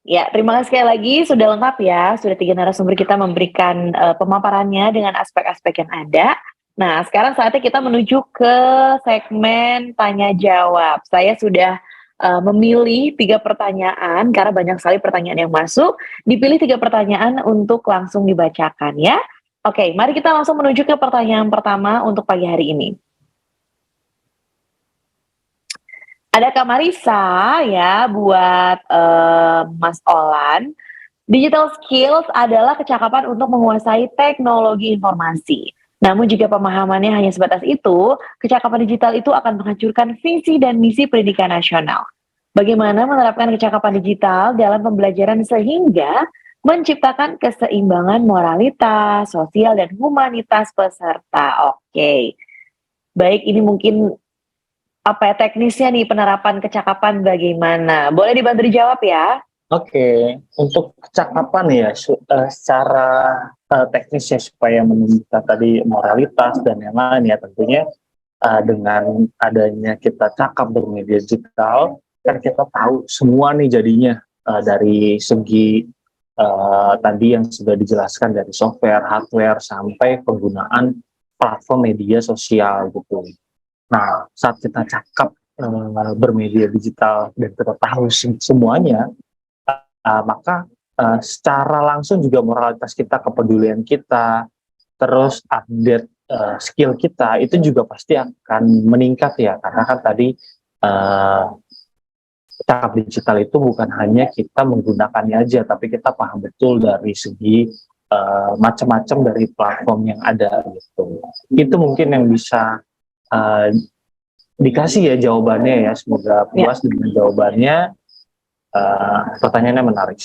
ya terima kasih sekali lagi, sudah lengkap ya. Sudah 3 narasumber kita memberikan pemaparannya dengan aspek-aspek yang ada. Nah, sekarang saatnya kita menuju ke segmen tanya jawab. Saya sudah memilih 3 pertanyaan karena banyak sekali pertanyaan yang masuk. Dipilih 3 pertanyaan untuk langsung dibacakan ya. Oke, mari kita langsung menuju ke pertanyaan pertama untuk pagi hari ini. Ada Kak Marisa ya buat Mas Olan. Digital skills adalah kecakapan untuk menguasai teknologi informasi. Namun jika pemahamannya hanya sebatas itu, kecakapan digital itu akan menghancurkan visi dan misi pendidikan nasional. Bagaimana menerapkan kecakapan digital dalam pembelajaran sehingga menciptakan keseimbangan moralitas, sosial, dan humanitas peserta. Oke. Baik, ini mungkin teknisnya nih penerapan kecakapan bagaimana? Boleh dibantu dijawab ya? Oke, untuk kecakapan ya secara teknisnya supaya menunjukkan tadi moralitas dan yang lain ya tentunya dengan adanya kita cakap bermedia digital kan kita tahu semua nih jadinya dari segi tadi yang sudah dijelaskan dari software, hardware, sampai penggunaan platform media sosial gitu. Nah, saat kita cakap bermedia digital dan kita tahu semuanya, maka secara langsung juga moralitas kita, kepedulian kita, terus update skill kita, itu juga pasti akan meningkat ya, karena kan tadi cakap digital itu bukan hanya kita menggunakannya aja, tapi kita paham betul dari segi macam-macam dari platform yang ada gitu. Itu mungkin yang bisa dikasih ya jawabannya ya. Semoga puas dengan jawabannya. Pertanyaannya menarik.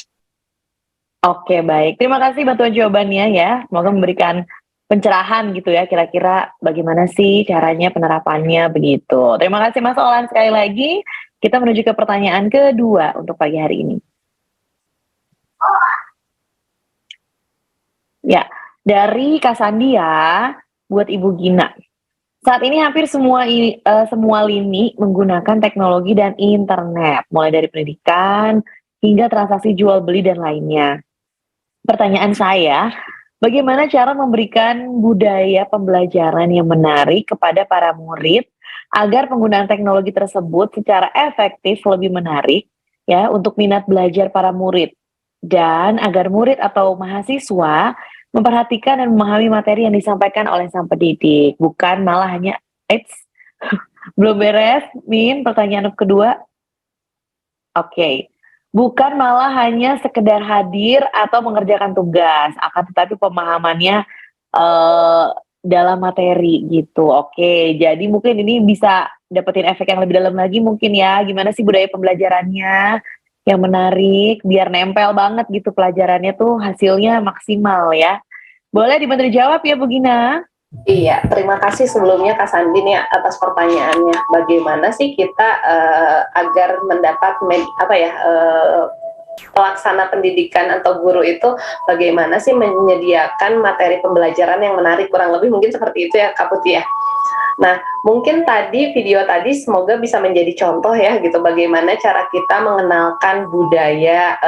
Oke, baik. Terima kasih bantuan jawabannya ya. Semoga memberikan pencerahan gitu ya, kira-kira bagaimana sih caranya penerapannya begitu. Terima kasih Mas Olan sekali lagi. Kita menuju ke pertanyaan kedua untuk pagi hari ini. Ya, dari Kak Sandi ya, buat Ibu Gina. Saat ini hampir semua lini menggunakan teknologi dan internet, mulai dari pendidikan hingga transaksi jual beli dan lainnya. Pertanyaan saya, bagaimana cara memberikan budaya pembelajaran yang menarik kepada para murid agar penggunaan teknologi tersebut secara efektif lebih menarik ya untuk minat belajar para murid, dan agar murid atau mahasiswa memperhatikan dan memahami materi yang disampaikan oleh sang pendidik, bukan malah hanya belum beres, Min, pertanyaan kedua. Oke. Bukan malah hanya sekedar hadir atau mengerjakan tugas, akan tetapi pemahamannya dalam materi gitu. Oke, jadi mungkin ini bisa dapetin efek yang lebih dalam lagi mungkin ya. Gimana sih budaya pembelajarannya yang menarik, biar nempel banget gitu pelajarannya tuh hasilnya maksimal ya. Boleh dibantu dijawab ya Bu Gina? Iya, terima kasih sebelumnya Kak Sandi nih atas pertanyaannya. Bagaimana sih kita agar mendapat pelaksana pendidikan atau guru itu bagaimana sih menyediakan materi pembelajaran yang menarik, kurang lebih mungkin seperti itu ya Kak Putih ya. Nah, mungkin tadi video tadi semoga bisa menjadi contoh ya gitu bagaimana cara kita mengenalkan budaya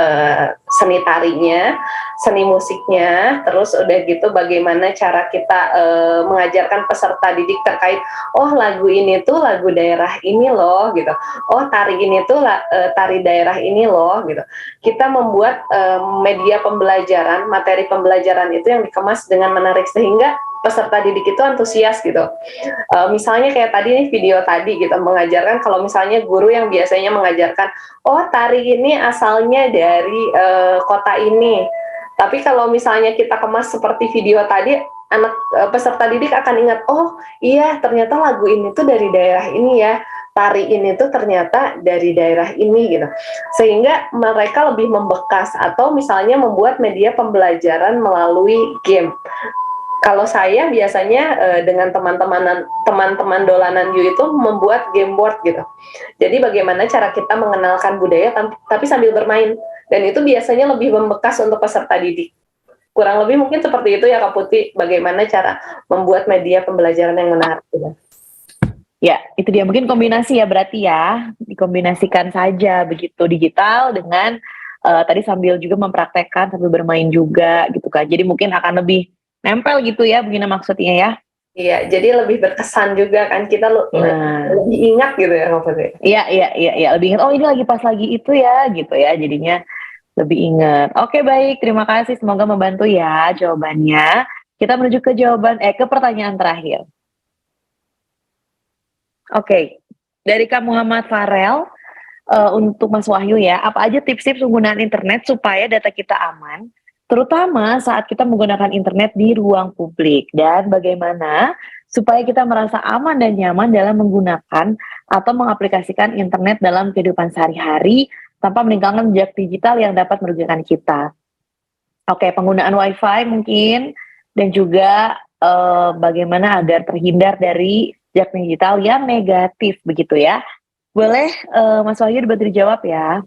seni tarinya, seni musiknya, terus udah gitu bagaimana cara kita mengajarkan peserta didik terkait oh lagu ini tuh lagu daerah ini loh gitu. Oh tari ini tuh tari daerah ini loh gitu. Kita membuat media pembelajaran, materi pembelajaran itu yang dikemas dengan menarik sehingga peserta didik itu antusias gitu. Misalnya kayak tadi nih video tadi gitu mengajarkan kalau misalnya guru yang biasanya mengajarkan oh tari ini asalnya dari kota ini. Tapi kalau misalnya kita kemas seperti video tadi anak peserta didik akan ingat oh iya ternyata lagu ini tuh dari daerah ini ya. Tari ini tuh ternyata dari daerah ini gitu. Sehingga mereka lebih membekas atau misalnya membuat media pembelajaran melalui game. Kalau saya biasanya dengan teman-teman dolanan you itu membuat game board gitu. Jadi bagaimana cara kita mengenalkan budaya tapi sambil bermain dan itu biasanya lebih membekas untuk peserta didik. Kurang lebih mungkin seperti itu ya Kak Putih, bagaimana cara membuat media pembelajaran yang menarik gitu. Ya, itu dia mungkin kombinasi ya berarti ya, dikombinasikan saja begitu digital dengan tadi sambil juga mempraktekkan sambil bermain juga gitu kan. Jadi mungkin akan lebih nempel gitu ya, begini maksudnya ya. Iya, jadi lebih berkesan juga kan kita lebih ingat gitu ya Kak Putih. Iya, lebih ingat oh ini lagi pas lagi itu ya gitu ya, jadinya lebih ingat. Oke baik, terima kasih semoga membantu ya jawabannya. Kita menuju ke ke pertanyaan terakhir. Oke, dari Kak Muhammad Farel untuk Mas Wahyu ya, apa aja tips-tips penggunaan internet supaya data kita aman, terutama saat kita menggunakan internet di ruang publik dan bagaimana supaya kita merasa aman dan nyaman dalam menggunakan atau mengaplikasikan internet dalam kehidupan sehari-hari tanpa meninggalkan jejak digital yang dapat merugikan kita. Oke, penggunaan WiFi mungkin dan juga bagaimana agar terhindar dari jejak digital yang negatif begitu ya. Boleh Mas Wahyu dibantu dijawab ya.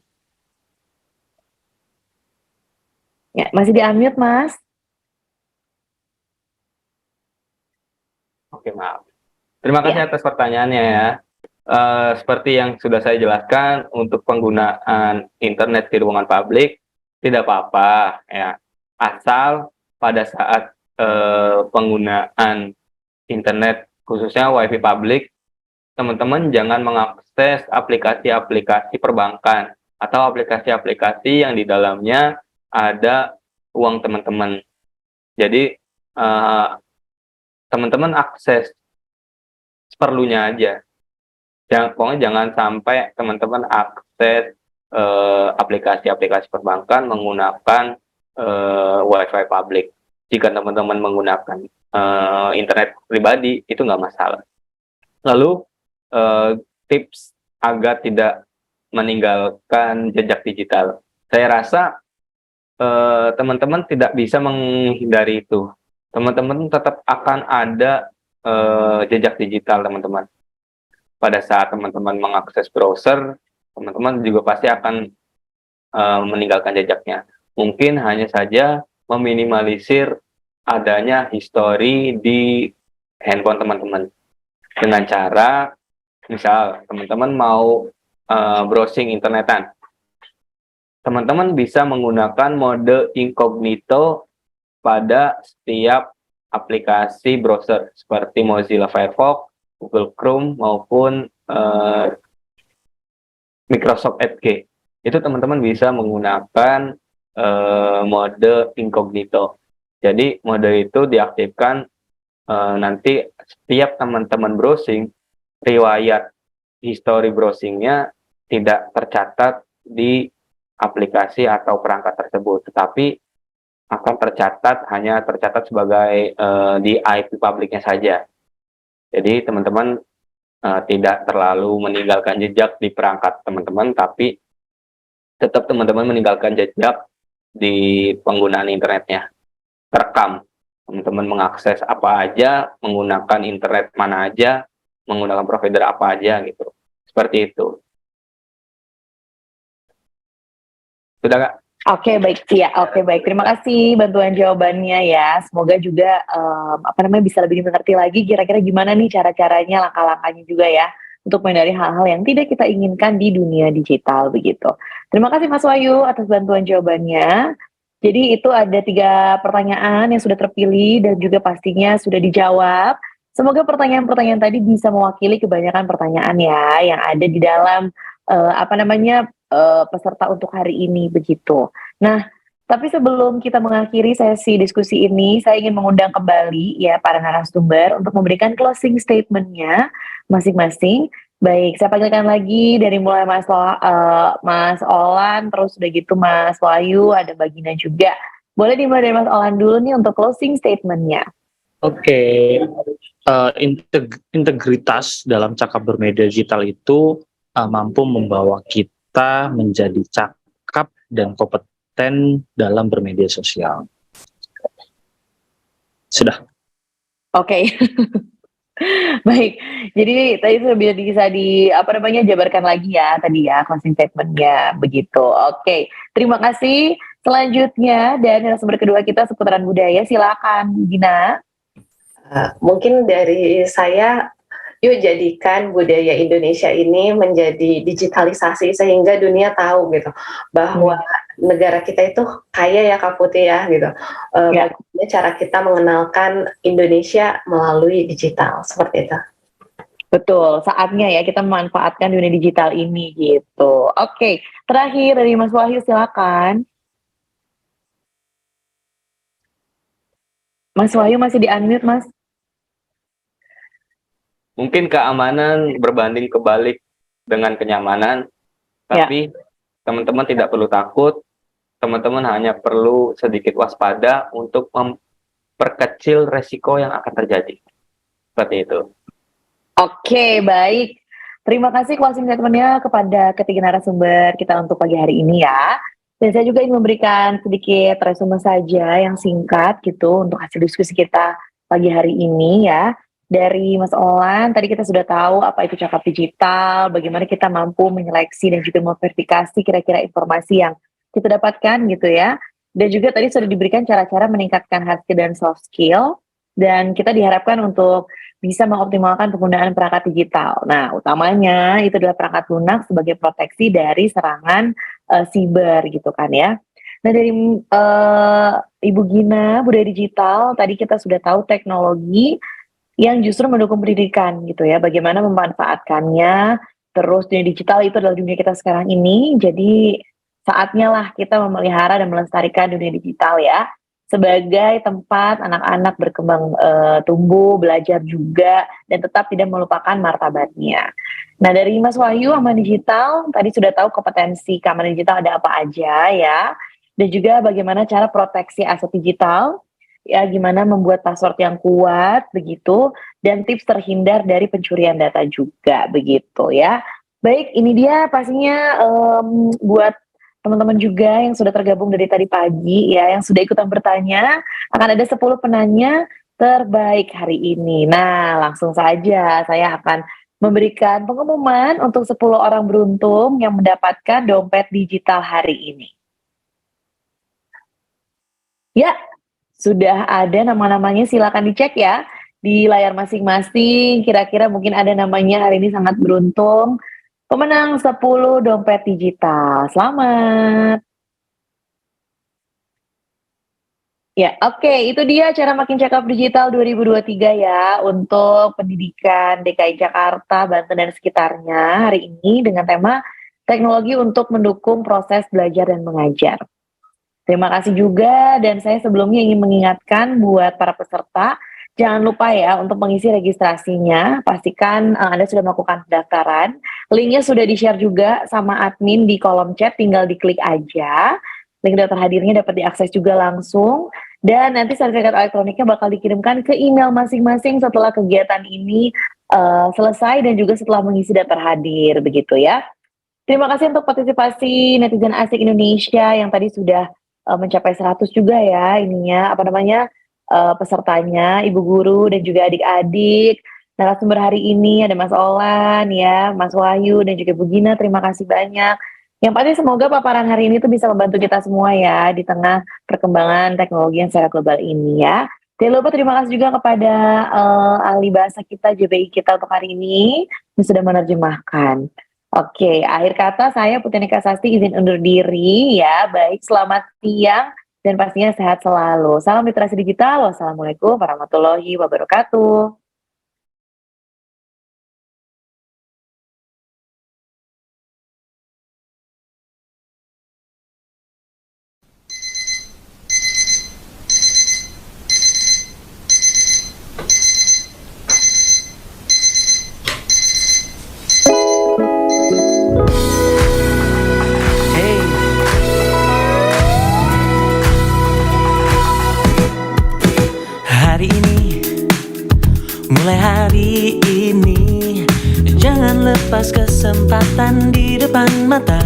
Ya, masih di-unmute, Mas. Oke, maaf. Terima kasih atas pertanyaannya ya. Seperti yang sudah saya jelaskan, untuk penggunaan internet di ruangan publik tidak apa-apa ya, asal pada saat penggunaan internet khususnya WiFi publik, teman-teman jangan mengakses aplikasi-aplikasi perbankan atau aplikasi-aplikasi yang di dalamnya ada uang teman-teman. Jadi teman-teman akses seperlunya aja. Pokoknya jangan sampai teman-teman akses aplikasi-aplikasi perbankan menggunakan WiFi publik. Jika teman-teman menggunakan internet pribadi itu nggak masalah. Lalu tips agar tidak meninggalkan jejak digital. Saya rasa teman-teman tidak bisa menghindari itu. Teman-teman tetap akan ada jejak digital teman-teman. Pada saat teman-teman mengakses browser, teman-teman juga pasti akan meninggalkan jejaknya. Mungkin hanya saja meminimalisir adanya histori di handphone teman-teman. Dengan cara, misal teman-teman mau browsing internetan, teman-teman bisa menggunakan mode incognito pada setiap aplikasi browser seperti Mozilla Firefox, Google Chrome maupun Microsoft Edge. Itu teman-teman bisa menggunakan mode incognito. Jadi mode itu diaktifkan nanti setiap teman-teman browsing, riwayat history browsingnya tidak tercatat di aplikasi atau perangkat tersebut, tetapi akan hanya tercatat sebagai di IP publiknya saja. Jadi teman-teman tidak terlalu meninggalkan jejak di perangkat teman-teman, tapi tetap teman-teman meninggalkan jejak di penggunaan internetnya. Terekam, teman-teman mengakses apa aja, menggunakan internet mana aja, menggunakan provider apa aja gitu. Seperti itu. Sudah Kak? Oke, baik ya. Oke, baik. Terima kasih bantuan jawabannya ya. Semoga juga bisa lebih dimengerti lagi kira-kira gimana nih cara-caranya, langkah-langkahnya juga ya untuk menghindari hal-hal yang tidak kita inginkan di dunia digital begitu. Terima kasih Mas Wahyu atas bantuan jawabannya. Jadi itu ada 3 pertanyaan yang sudah terpilih dan juga pastinya sudah dijawab. Semoga pertanyaan-pertanyaan tadi bisa mewakili kebanyakan pertanyaan ya yang ada di dalam peserta untuk hari ini begitu. Nah, tapi sebelum kita mengakhiri sesi diskusi ini, saya ingin mengundang kembali ya para narasumber untuk memberikan closing statement-nya masing-masing. Baik, saya panggilkan lagi dari mulai Mas Olan, terus udah gitu Mas Wahyu, ada Mbak Gina juga. Boleh dimulai dari Mas Olan dulu nih untuk closing statement-nya. Oke, integritas dalam cakap bermedia digital itu mampu membawa kita menjadi cakap dan kompeten dalam bermedia sosial. Sudah. Oke. Baik, jadi tadi sudah bisa jabarkan lagi ya tadi ya closing statement-nya begitu. Oke, terima kasih. Selanjutnya dan narasumber kedua kita seputaran budaya, silakan Gina. Mungkin dari saya, yuk jadikan budaya Indonesia ini menjadi digitalisasi sehingga dunia tahu gitu bahwa negara kita itu kaya ya Kak Putih ya gitu. Bagaimana cara kita mengenalkan Indonesia melalui digital seperti itu. Betul, saatnya ya kita memanfaatkan dunia digital ini gitu. Oke, terakhir dari Mas Wahyu silakan. Mas Wahyu masih di unmute Mas. Mungkin keamanan berbanding kebalik dengan kenyamanan, tapi teman-teman tidak perlu takut, teman-teman hanya perlu sedikit waspada untuk memperkecil resiko yang akan terjadi. Seperti itu. Oke, baik. Terima kasih closing statement-nya kepada ketiga narasumber kita untuk pagi hari ini ya. Dan saya juga ingin memberikan sedikit resume saja yang singkat gitu untuk hasil diskusi kita pagi hari ini ya. Dari Mas Olan, tadi kita sudah tahu apa itu cakap digital, bagaimana kita mampu menyeleksi dan juga memverifikasi kira-kira informasi yang kita dapatkan gitu ya. Dan juga tadi sudah diberikan cara-cara meningkatkan hard skill dan soft skill, dan kita diharapkan untuk bisa mengoptimalkan penggunaan perangkat digital. Nah, utamanya itu adalah perangkat lunak sebagai proteksi dari serangan siber gitu kan ya. Nah, dari Ibu Gina, budaya digital, tadi kita sudah tahu teknologi yang justru mendukung pendidikan gitu ya, bagaimana memanfaatkannya. Terus dunia digital itu adalah dunia kita sekarang ini, jadi saatnya lah kita memelihara dan melestarikan dunia digital ya, sebagai tempat anak-anak berkembang tumbuh, belajar juga, dan tetap tidak melupakan martabatnya. Nah, dari Mas Wahyu, aman digital, tadi sudah tahu kompetensi keamanan digital ada apa aja ya, dan juga bagaimana cara proteksi aset digital, ya gimana membuat password yang kuat begitu, dan tips terhindar dari pencurian data juga begitu ya. Baik, ini dia pastinya buat teman-teman juga yang sudah tergabung dari tadi pagi ya, yang sudah ikutan bertanya, akan ada 10 penanya terbaik hari ini. Nah, langsung saja saya akan memberikan pengumuman untuk 10 orang beruntung yang mendapatkan dompet digital hari ini. Ya, sudah ada nama-namanya, silakan dicek ya di layar masing-masing. Kira-kira mungkin ada namanya hari ini sangat beruntung. Pemenang 10 dompet digital. Selamat. Ya, oke, itu dia acara Makin Cakap Digital 2023 ya untuk pendidikan DKI Jakarta, Banten dan sekitarnya hari ini dengan tema teknologi untuk mendukung proses belajar dan mengajar. Terima kasih juga, dan saya sebelumnya ingin mengingatkan buat para peserta, jangan lupa ya untuk mengisi registrasinya, pastikan Anda sudah melakukan pendaftaran. Linknya sudah di-share juga sama admin di kolom chat, tinggal diklik aja. Link daftar hadirnya dapat diakses juga langsung, dan nanti sertifikat elektroniknya bakal dikirimkan ke email masing-masing setelah kegiatan ini selesai dan juga setelah mengisi daftar hadir, begitu ya. Terima kasih untuk partisipasi netizen asik Indonesia yang tadi sudah mencapai 100 juga ya pesertanya, ibu guru dan juga adik-adik. Narasumber hari ini ada Mas Olan ya, Mas Wahyu dan juga Bu Gina, terima kasih banyak. Yang pasti semoga paparan hari ini tuh bisa membantu kita semua ya di tengah perkembangan teknologi yang secara global ini ya. Jangan lupa terima kasih juga kepada ahli bahasa kita, JPI kita untuk hari ini yang sudah menerjemahkan. Oke, akhir kata saya Putri Nika Sasti izin undur diri ya. Baik, selamat siang dan pastinya sehat selalu. Salam literasi digital. Wassalamualaikum warahmatullahi wabarakatuh. Hey. Hari ini, mulai hari ini, jangan lepas kesempatan di depan mata.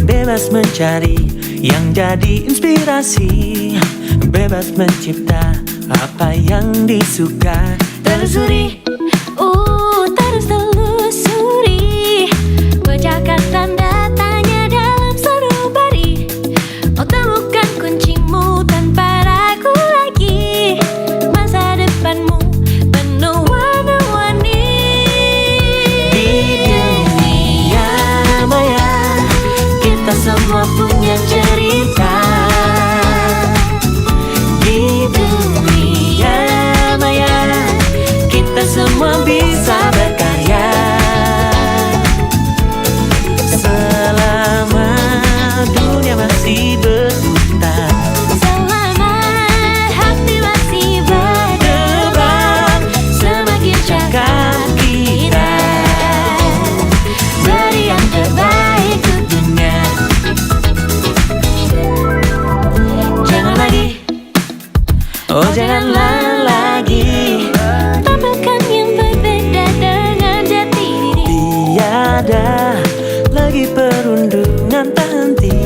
Bebas mencari yang jadi inspirasi, bebas mencipta apa yang disuka. Telusuri, terus telusuri, bacakan tanda tanya dalam sanubari. Oh, temukan kuncimu tanpa ragu lagi. Masa depanmu penuh warna-warni. Di dunia maya, kita semua punya cerita. Di dunia maya, kita semua bisa berkarya. Selama dunia masih berputar, Selama hati masih berdebar, semakin cakap kita beri yang terbaik untuk dunia. Jangan lagi, oh janganlah lagi, tampilkan yang berbeda dengan jati diri. tiada lagi perundungan tak henti.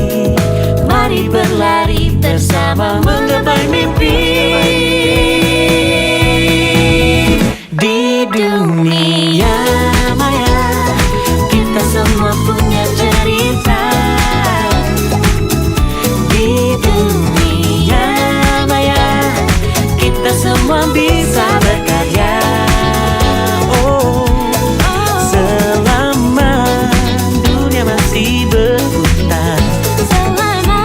Mari berlari bersama menggapai mimpi. Di dunia maya, kita semua punya cerita. Di dunia maya, kita semua bisa berkarya. Oh, selama dunia masih berputar, Selama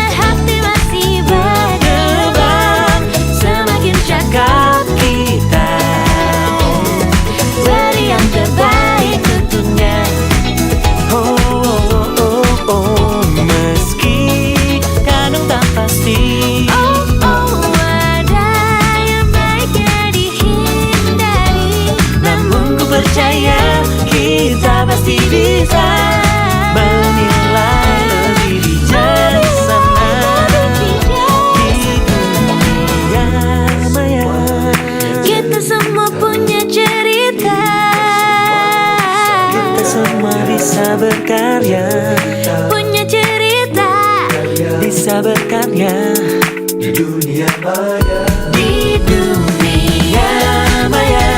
hati masih berdebar, semakin cakap kita beri yang terbaik untuknya. Oh, oh, oh, oh, meski kadang tak pasti. ada yang baiknya dihindari. Namun ku percaya kita pasti bisa menilai lebih bijaksana. Di dunia maya, Kita semua punya cerita. kita semua bisa berkarya, Punya cerita. bisa berkarya. Di dunia maya,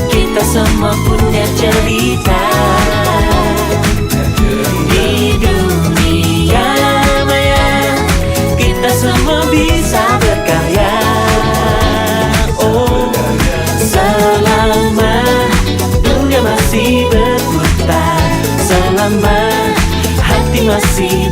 kita semua punya cerita. Di dunia maya, kita semua bisa berkarya. Oh, selama dunia masih berputar, selama hati masih